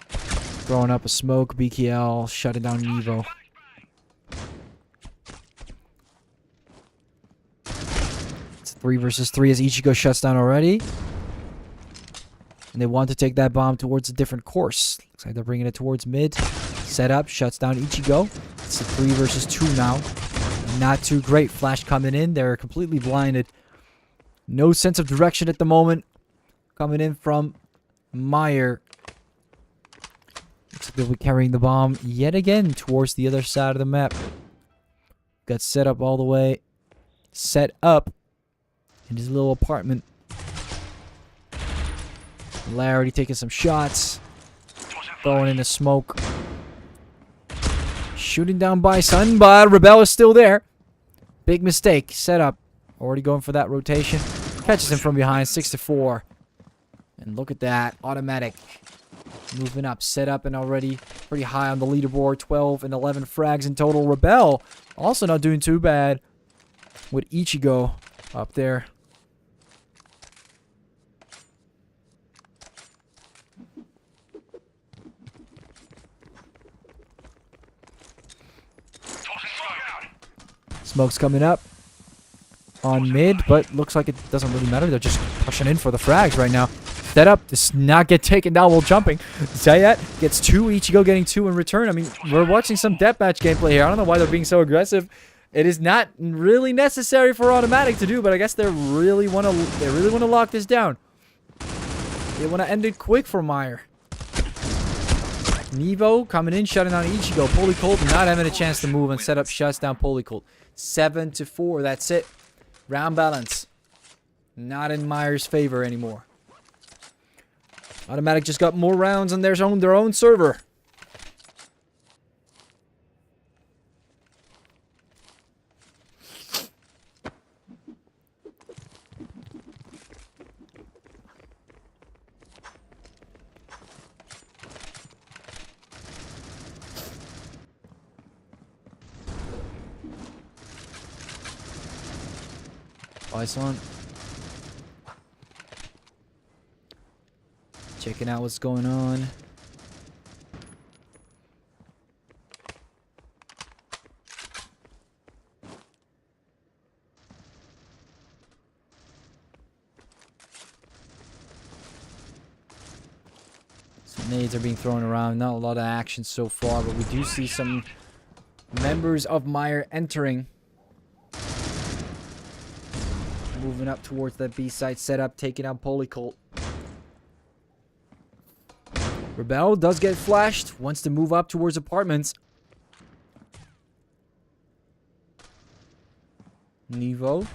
S1: Throwing up a smoke. BKL shutting down Nevo. It's 3 versus 3 as Ichigo shuts down already. And they want to take that bomb towards a different course. Looks like they're bringing it towards mid. Set up, shuts down Ichigo. It's a 3 versus 2 now. Not too great. Flash coming in. They're completely blinded. No sense of direction at the moment. Coming in from Meyer. Looks like they'll be carrying the bomb yet again towards the other side of the map. Got set up all the way. Set up in his little apartment. Larry taking some shots. Throwing in the smoke. Shooting down Bison, but Rebel is still there. Big mistake. Set up. Already going for that rotation. Catches him from behind. 6-4. And look at that. Automatic. Moving up. Set up and already pretty high on the leaderboard. 12 and 11 frags in total. Rebel also not doing too bad with Ichigo up there. Smoke's coming up on mid, but looks like it doesn't really matter. They're just pushing in for the frags right now. That up does not get taken down while jumping. Zayat gets 2, Ichigo getting 2 in return. I mean, we're watching some deathmatch gameplay here. I don't know why they're being so aggressive. It is not really necessary for Automatic to do, but I guess they really want to lock this down. They want to end it quick for Meyer. Nevo coming in, shutting down Ichigo. Polycolt not having a chance to move and set up, shuts down Polycolt. 7-4, that's it. Round balance. Not in Meyer's favor anymore. Automatic just got more rounds on their own server. Bison. Checking out what's going on. Some nades are being thrown around. Not a lot of action so far, but we do see some members of Meyer entering. Moving up towards that B site setup, taking out Polycolt. Rebel does get flashed, wants to move up towards apartments. Nevo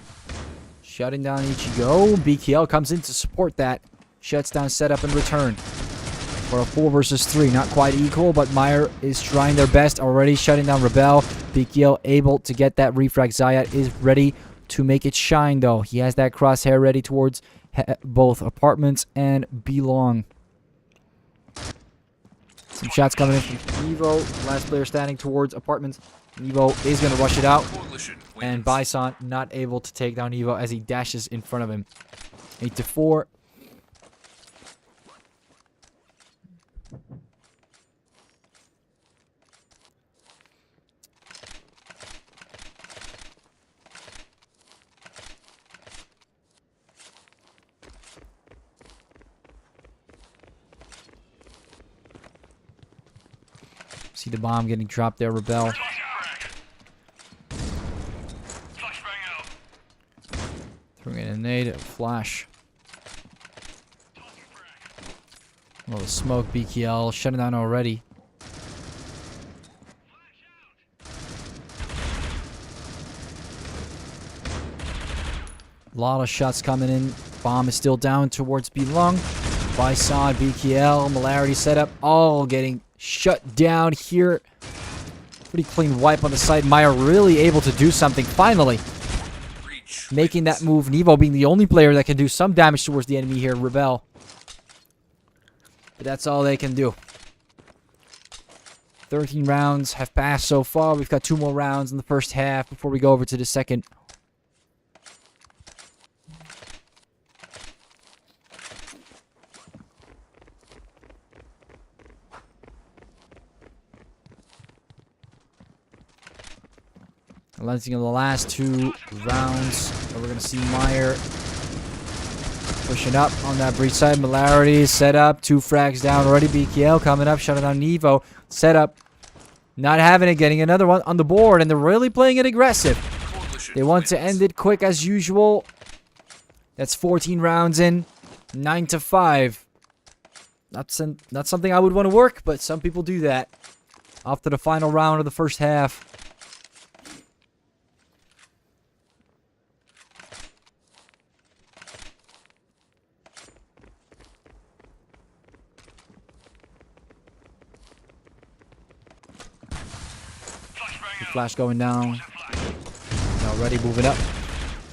S1: shutting down Ichigo. BKL comes in to support that. Shuts down setup and return. For a 4 versus 3, not quite equal, but Meyer is trying their best already, shutting down Rebel. BKL able to get that refrag. Zayat is ready to make it shine, though. He has that crosshair ready towards both apartments and Belong. Some shots coming in from Nevo. Last player standing towards apartments. Nevo is going to rush it out. And Bison not able to take down Nevo as he dashes in front of him. 8-4. See the bomb getting dropped there, Rebel. Throwing in a nade, a flash. Oh, the smoke, BKL shutting down already. A lot of shots coming in. Bomb is still down towards Belong. Bison, BKL, Malarity setup, all getting shut down here. Pretty clean wipe on the side. Meyer really able to do something finally. Making that move. Nevo being the only player that can do some damage towards the enemy here. Rebel. But that's all they can do. 13 rounds have passed so far. We've got 2 more rounds in the first half before we go over to the second. Lensing of the last 2 rounds. We're going to see Meyer pushing up on that breach side. Malarity set up. 2 frags down already. BKL coming up. Shutting down Nevo. Set up. Not having it. Getting another one on the board. And they're really playing it aggressive. They want to end it quick as usual. That's 14 rounds in. 9-5. Not something I would want to work, but some people do that. After the final round of the first half. Flash going down. Already moving up.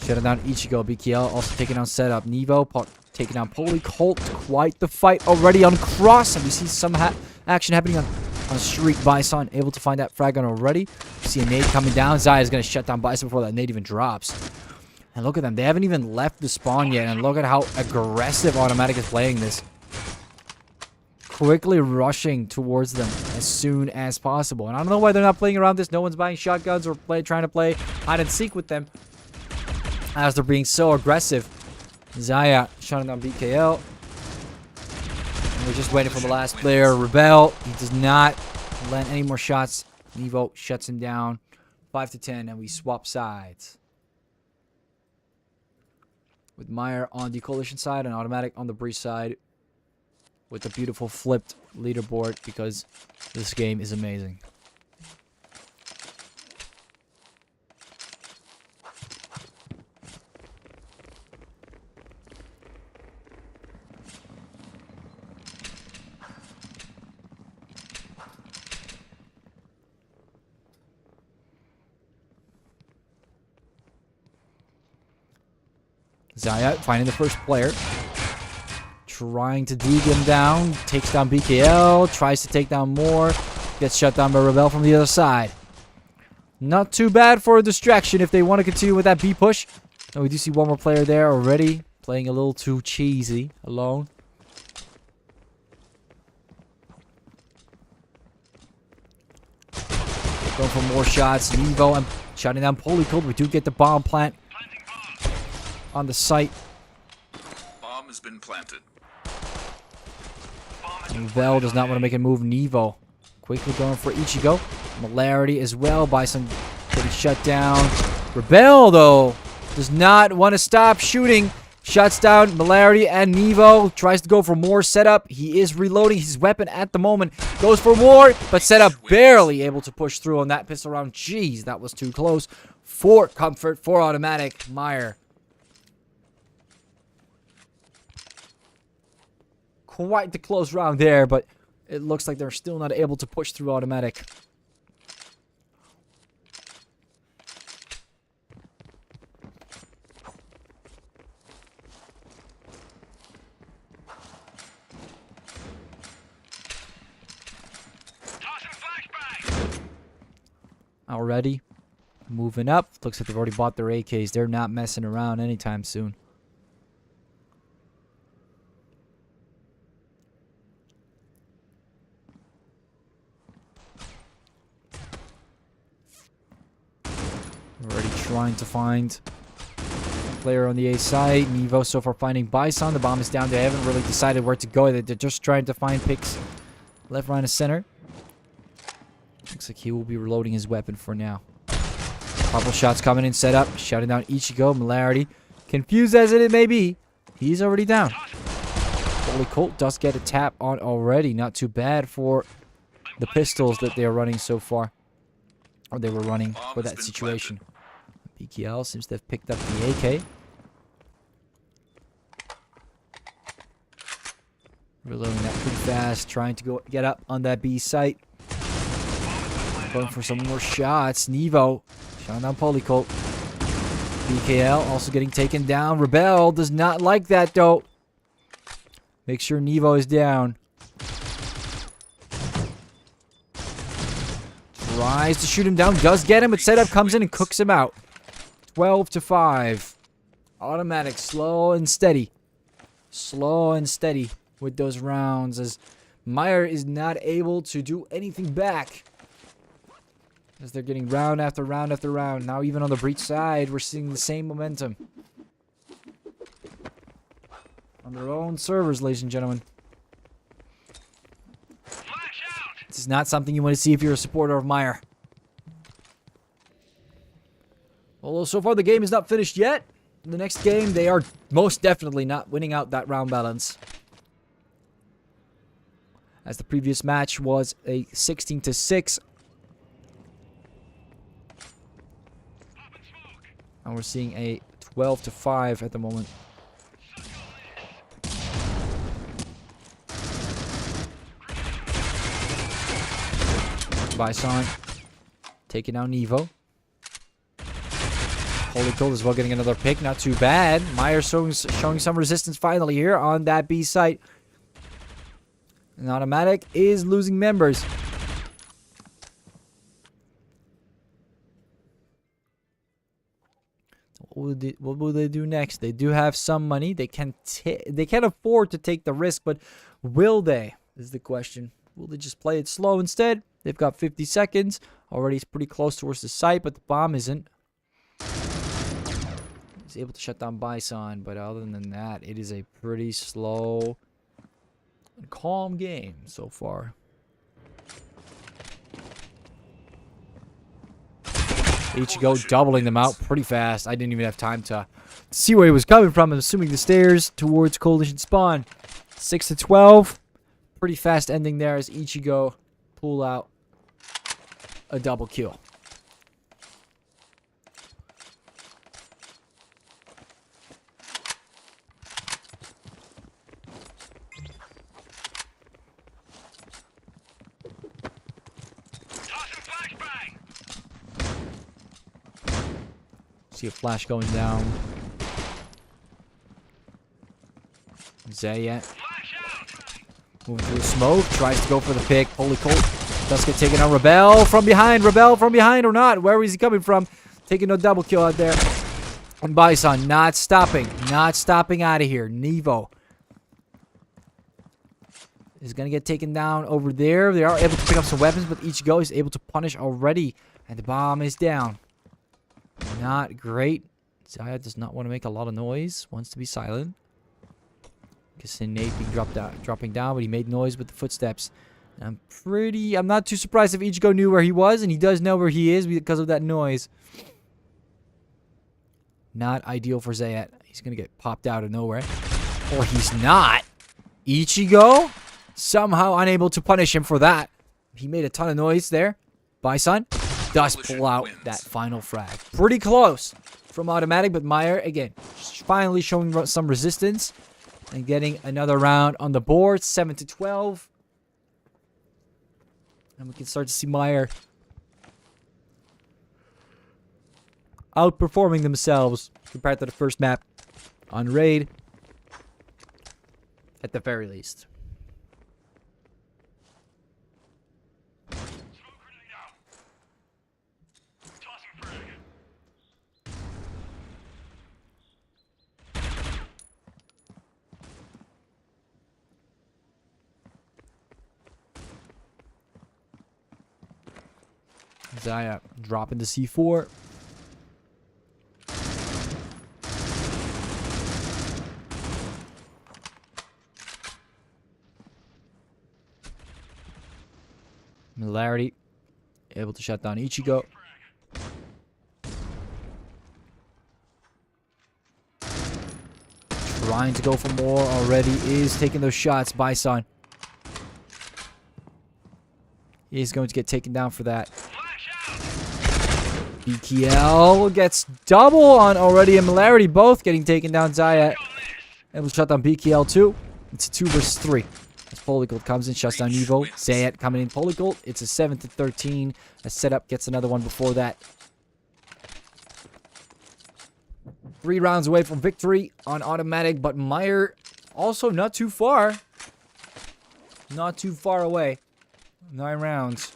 S1: Shutting down Ichigo. BKL also taking down setup. Nevo taking down Polycolt. Quite the fight already on cross. And we see some action happening on street. Bison able to find that frag gun already. We see a nade coming down. Zaya is going to shut down Bison before that nade even drops. And look at them. They haven't even left the spawn yet. And look at how aggressive Automatic is playing this. Quickly rushing towards them as soon as possible. And I don't know why they're not playing around this. No one's buying shotguns or trying to play hide and seek with them, as they're being so aggressive. Zaya shutting down BKL. And we're just waiting for the last player, Rebel. He does not land any more shots. Nevo shuts him down. 5 to 10, and we swap sides. With Meyer on the Coalition side and Automatic on the Breach side. With the beautiful flipped leaderboard, because this game is amazing. Zaya finding the first player. Trying to dig him down. Takes down BKL. Tries to take down more. Gets shut down by Rebel from the other side. Not too bad for a distraction if they want to continue with that B push. And we do see one more player there already. Playing a little too cheesy. Alone. Going for more shots. Nevo and shutting down Polycold. We do get the bomb plant on the site.
S2: Bomb has been planted.
S1: Vel does not want to make a move. Nevo quickly going for Ichigo. Malarity as well. Bison getting shut down. Rebel, though, does not want to stop shooting. Shuts down Malarity and Nevo. Tries to go for more setup. He is reloading his weapon at the moment. Goes for more, but setup barely able to push through on that pistol round. Jeez, that was too close. For comfort, for Automatic. Meyer. Quite the close round there, but it looks like they're still not able to push through Automatic. Already moving up. Looks like they've already bought their AKs. They're not messing around anytime soon. Already trying to find a player on the A side. Nevo so far finding Bison. The bomb is down. They haven't really decided where to go. They're just trying to find picks left, right, and center. Looks like he will be reloading his weapon for now. Couple shots coming in, set up. Shutting down Ichigo. Malarity. Confused as it may be, he's already down. Holy Colt does get a tap on already. Not too bad for the pistols that they are running so far. Or they were running for that situation. BKL seems to have picked up the AK. Reloading that pretty fast. Trying to get up on that B site. Going for some more shots. Nevo shot down Polycolt. BKL also getting taken down. Rebel does not like that though. Make sure Nevo is down. Tries to shoot him down. Does get him, but setup comes in and cooks him out. 12 to 5. Automatic, slow and steady. Slow and steady with those rounds as Meyer is not able to do anything back. As they're getting round after round after round. Now even on the Breach side, we're seeing the same momentum. On their own servers, ladies and gentlemen. This is not something you want to see if you're a supporter of Meyer. Although so far the game is not finished yet. In the next game, they are most definitely not winning out that round balance. As the previous match was a 16 to 6. And we're seeing a 12 to 5 at the moment. Bison taking out Nevo. Holy Cold as well getting another pick. Not too bad. Meyer showing some resistance finally here on that B site. And Automatic is losing members. What will they do next? They do have some money. They can afford to take the risk, but will they? Is the question. Will they just play it slow instead? They've got 50 seconds. Already it's pretty close towards the site, but the bomb isn't. He's able to shut down Bison, but other than that, it is a pretty slow and calm game so far. Ichigo doubling them out pretty fast. I didn't even have time to see where he was coming from. I'm assuming the stairs towards Coalition spawn. 6 to 12. Pretty fast ending there as Ichigo pull out a double kill. See a flash going down. Zayat moving through the smoke, tries to go for the pick. Holy Colt does get taken out. Rebel from behind or not. Where is he coming from? Taking a double kill out there. And Bison not stopping out of here. Nevo is going to get taken down over there. They are able to pick up some weapons, but Ichigo is able to punish already. And the bomb is down. Not great. Zaya does not want to make a lot of noise. Wants to be silent. Nate being dropping down, but he made noise with the footsteps. I'm not too surprised if Ichigo knew where he was, and he does know where he is because of that noise. Not ideal for Zayat. He's going to get popped out of nowhere. Or he's not. Ichigo somehow unable to punish him for that. He made a ton of noise there. Bison does pull out that final frag. Pretty close from Automatic, but Meyer, again, finally showing some resistance. And getting another round on the board. 7 to 12. And we can start to see Meyer outperforming themselves compared to the first map on Raid. At the very least. Zaya dropping the C4. Milarity able to shut down Ichigo. Trying to go for more already. Is taking those shots. Bison is going to get taken down for that. BKL gets double on already, and Milarity both getting taken down. Zaya able to shut down BKL too. It's a 2 versus 3. As Polygold comes in, shuts down Evo. Zayat coming in. Polygold. It's a 7 to 13. A setup gets another one before that. 3 rounds away from victory on Automatic, but Meyer also not too far. Not too far away. 9 rounds.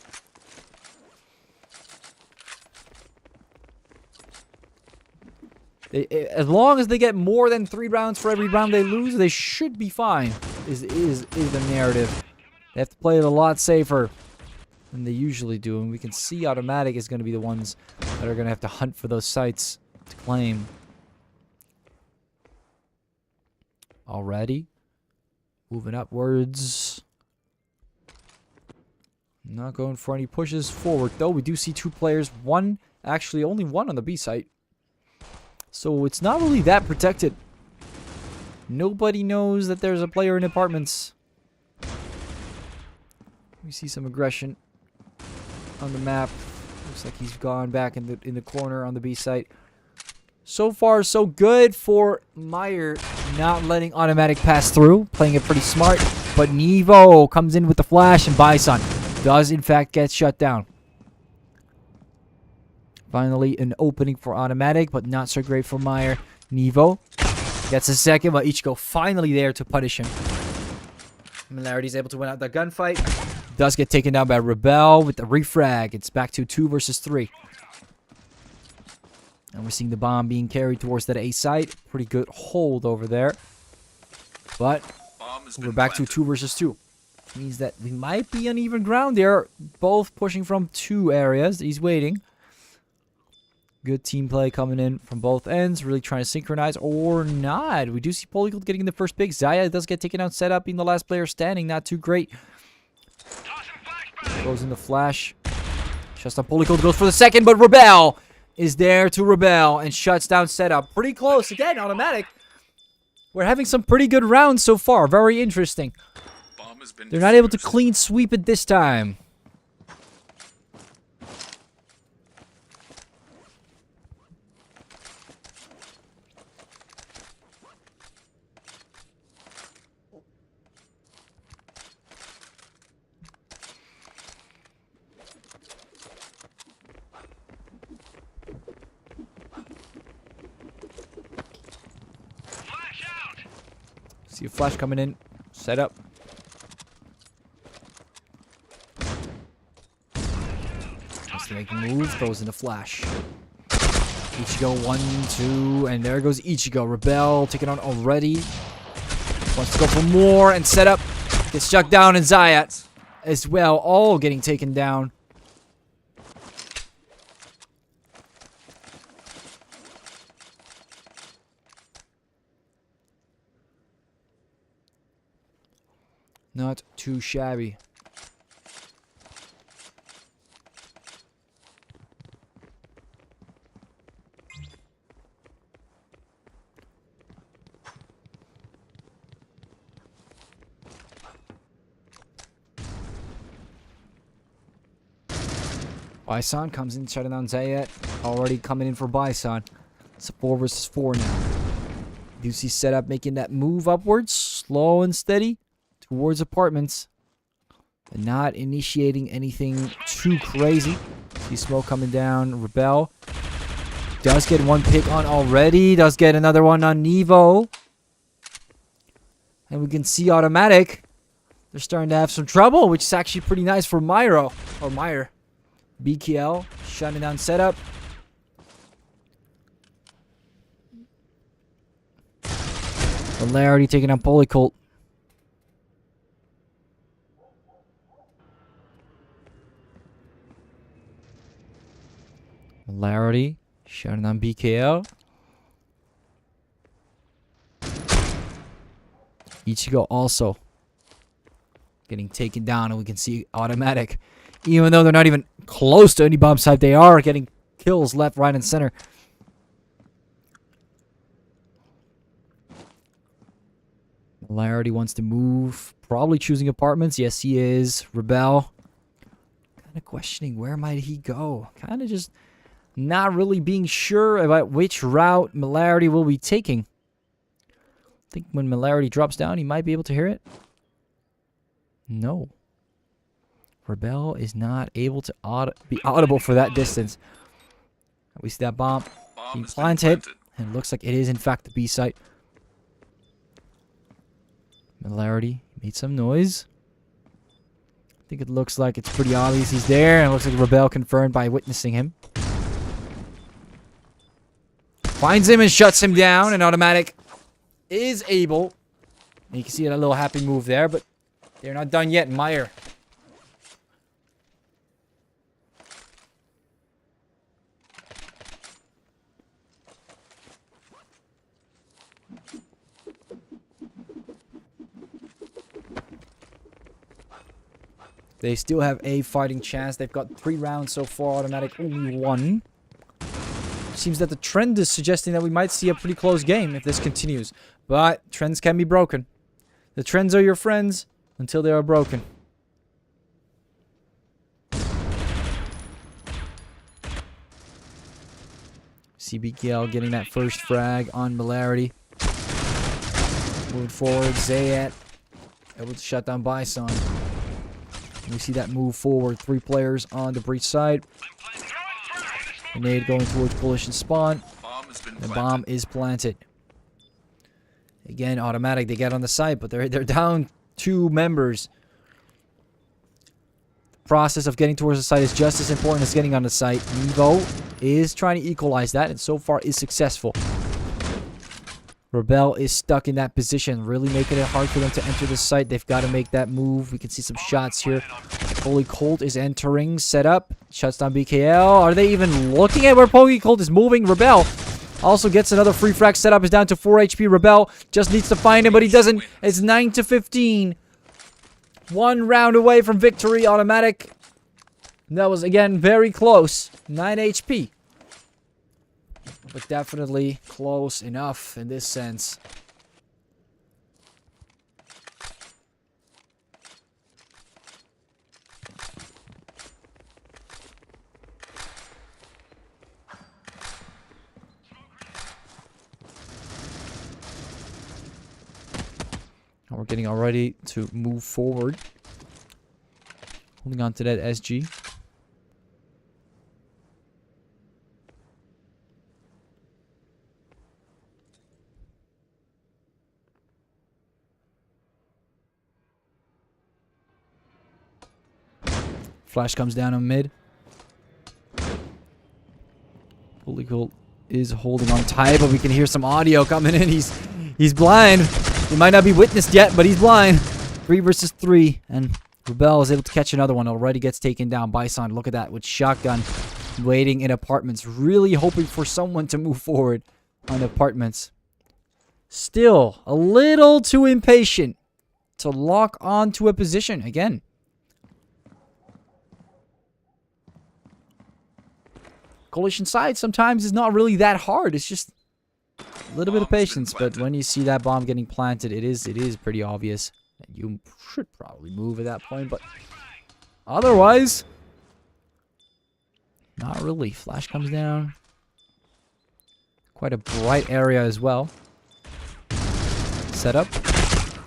S1: As long as they get more than 3 rounds for every round they lose, they should be fine, is the narrative. They have to play it a lot safer than they usually do. And we can see Automatic is going to be the ones that are going to have to hunt for those sites to claim. Already. Moving upwards. Not going for any pushes forward, though. We do see 2 players. One, actually only one on the B site. So it's not really that protected. Nobody knows that there's a player in apartments. We see some aggression on the map. Looks like he's gone back in the corner on the B site. So far, so good for Meyer not letting Automatic pass through. Playing it pretty smart. But Nevo comes in with the flash, and Bison does in fact get shut down. Finally, an opening for Automatic, but not so great for Meyer. Nevo gets a second, but Ichigo finally there to punish him. Milarity is able to win out the gunfight. Does get taken down by Rebel with the refrag. It's back to 2 versus 3. And we're seeing the bomb being carried towards that A site. Pretty good hold over there. But we're back to 2 versus 2. Means that we might be on even ground. They're both pushing from 2 areas. He's waiting. Good team play coming in from both ends. Really trying to synchronize or not. We do see Polygold getting the first pick. Zaya does get taken out. Set up being the last player standing. Not too great. Goes in the flash. Just on Polygold goes for the second, but Rebel is there to Rebel and shuts down setup. Pretty close. Again, Automatic. We're having some pretty good rounds so far. Very interesting.
S2: Bomb has been
S1: They're not able to
S2: defused.
S1: clean sweep it this time. See a flash coming in. Set up. Wants to make a move. Throws in the flash. Ichigo 1, 2, and there goes Ichigo. Rebel taking on already. Wants to go for more and set up. Gets struck down, and Zayat as well. All getting taken down. Not too shabby. Bison comes in, shutting down Zayat. Already coming in for Bison. It's a 4 versus 4 now. You see setup making that move upwards, slow and steady, towards apartments. But not initiating anything too crazy. See smoke coming down. Rebel does get one pick on already. Does get another one on Nevo. And we can see Automatic. They're starting to have some trouble, which is actually pretty nice for Myro. Or Meyer. BKL shutting down setup. Hilarity taking on Polycult. Hilarity shutting down BKL. Ichigo also getting taken down, and we can see Automatic. Even though they're not even close to any bomb site, they are getting kills left, right, and center. Hilarity wants to move. Probably choosing apartments. Yes, he is. Rebel. Kind of questioning where might he go. Kind of just not really being sure about which route Hilarity will be taking. I think when Hilarity drops down, he might be able to hear it. No. Rebel is not able to be audible for that distance. We see that bomb being
S2: Has been
S1: planted. And it looks like it is, in fact, the B site. Hilarity made some noise. I think it looks like it's pretty obvious he's there. And it looks like Rebel confirmed by witnessing him. Finds him and shuts him down. And Automatic is able. And you can see a little happy move there. But they're not done yet. Meyer. They still have a fighting chance. They've got 3 rounds so far. Automatic only 1. Seems that the trend is suggesting that we might see a pretty close game if this continues. But trends can be broken. The trends are your friends until they are broken. CBKL getting that first frag on Hilarity. Moving forward, Zayat able to shut down Bison. We see that move forward. 3 players on the breach side. Grenade going towards Coalition spawn. The bomb is planted. Again, Automatic. They get on the site, but they're down 2 members. The process of getting towards the site is just as important as getting on the site. Nevo is trying to equalize that, and so far is successful. Rebel is stuck in that position, really making it hard for them to enter the site. They've got to make that move. We can see some shots here. Polycult is entering, set up, shuts down BKL. Are they even looking at where Polycult is moving? Rebel also gets another free frag. Setup is down to 4 HP. Rebel just needs to find him, but he doesn't. It's 9-15. 1 round away from victory. Automatic. That was, again, very close. 9 HP. but definitely close enough in this sense. We're getting all ready to move forward. Holding on to that SG. Flash comes down on mid. Bullygold is holding on tight, but we can hear some audio coming in. He's blind. He might not be witnessed yet, but he's blind. 3 versus 3, and Rebel is able to catch another one. Already gets taken down. Bison, look at that, with shotgun, waiting in apartments, really hoping for someone to move forward on apartments. Still a little too impatient to lock on to a position again. Coalition side sometimes is not really that hard. It's just a little bit of patience, but when you see that bomb getting planted, it is pretty obvious. And you should probably move at that point, but otherwise, not really. Flash comes down. Quite a bright area as well. Setup.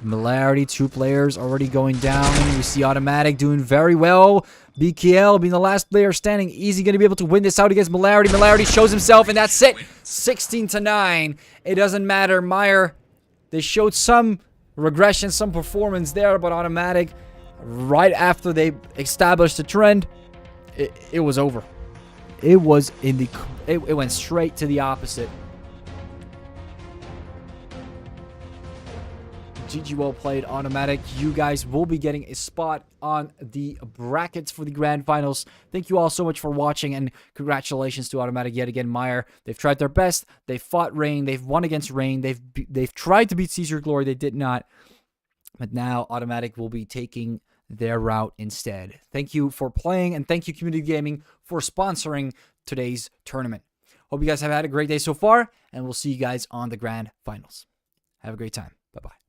S1: Millarity, 2 players already going down. We see Automatic doing very well. BKL being the last player standing. Easy going to be able to win this out against Millarity. Millarity shows himself, and that's it. 16-9. It doesn't matter. Meyer, they showed some regression, some performance there, but Automatic, right after they established the trend, it was over. It was in the... It went straight to the opposite. GG, well played, Automatic. You guys will be getting a spot on the brackets for the grand finals. Thank you all so much for watching, and congratulations to Automatic yet again. Meyer, they've tried their best. They fought Rain. They've won against Rain. They've tried to beat Caesar Glory. They did not. But now Automatic will be taking their route instead. Thank you for playing, and thank you, Community Gaming, for sponsoring today's tournament. Hope you guys have had a great day so far, and we'll see you guys on the grand finals. Have a great time. Bye-bye.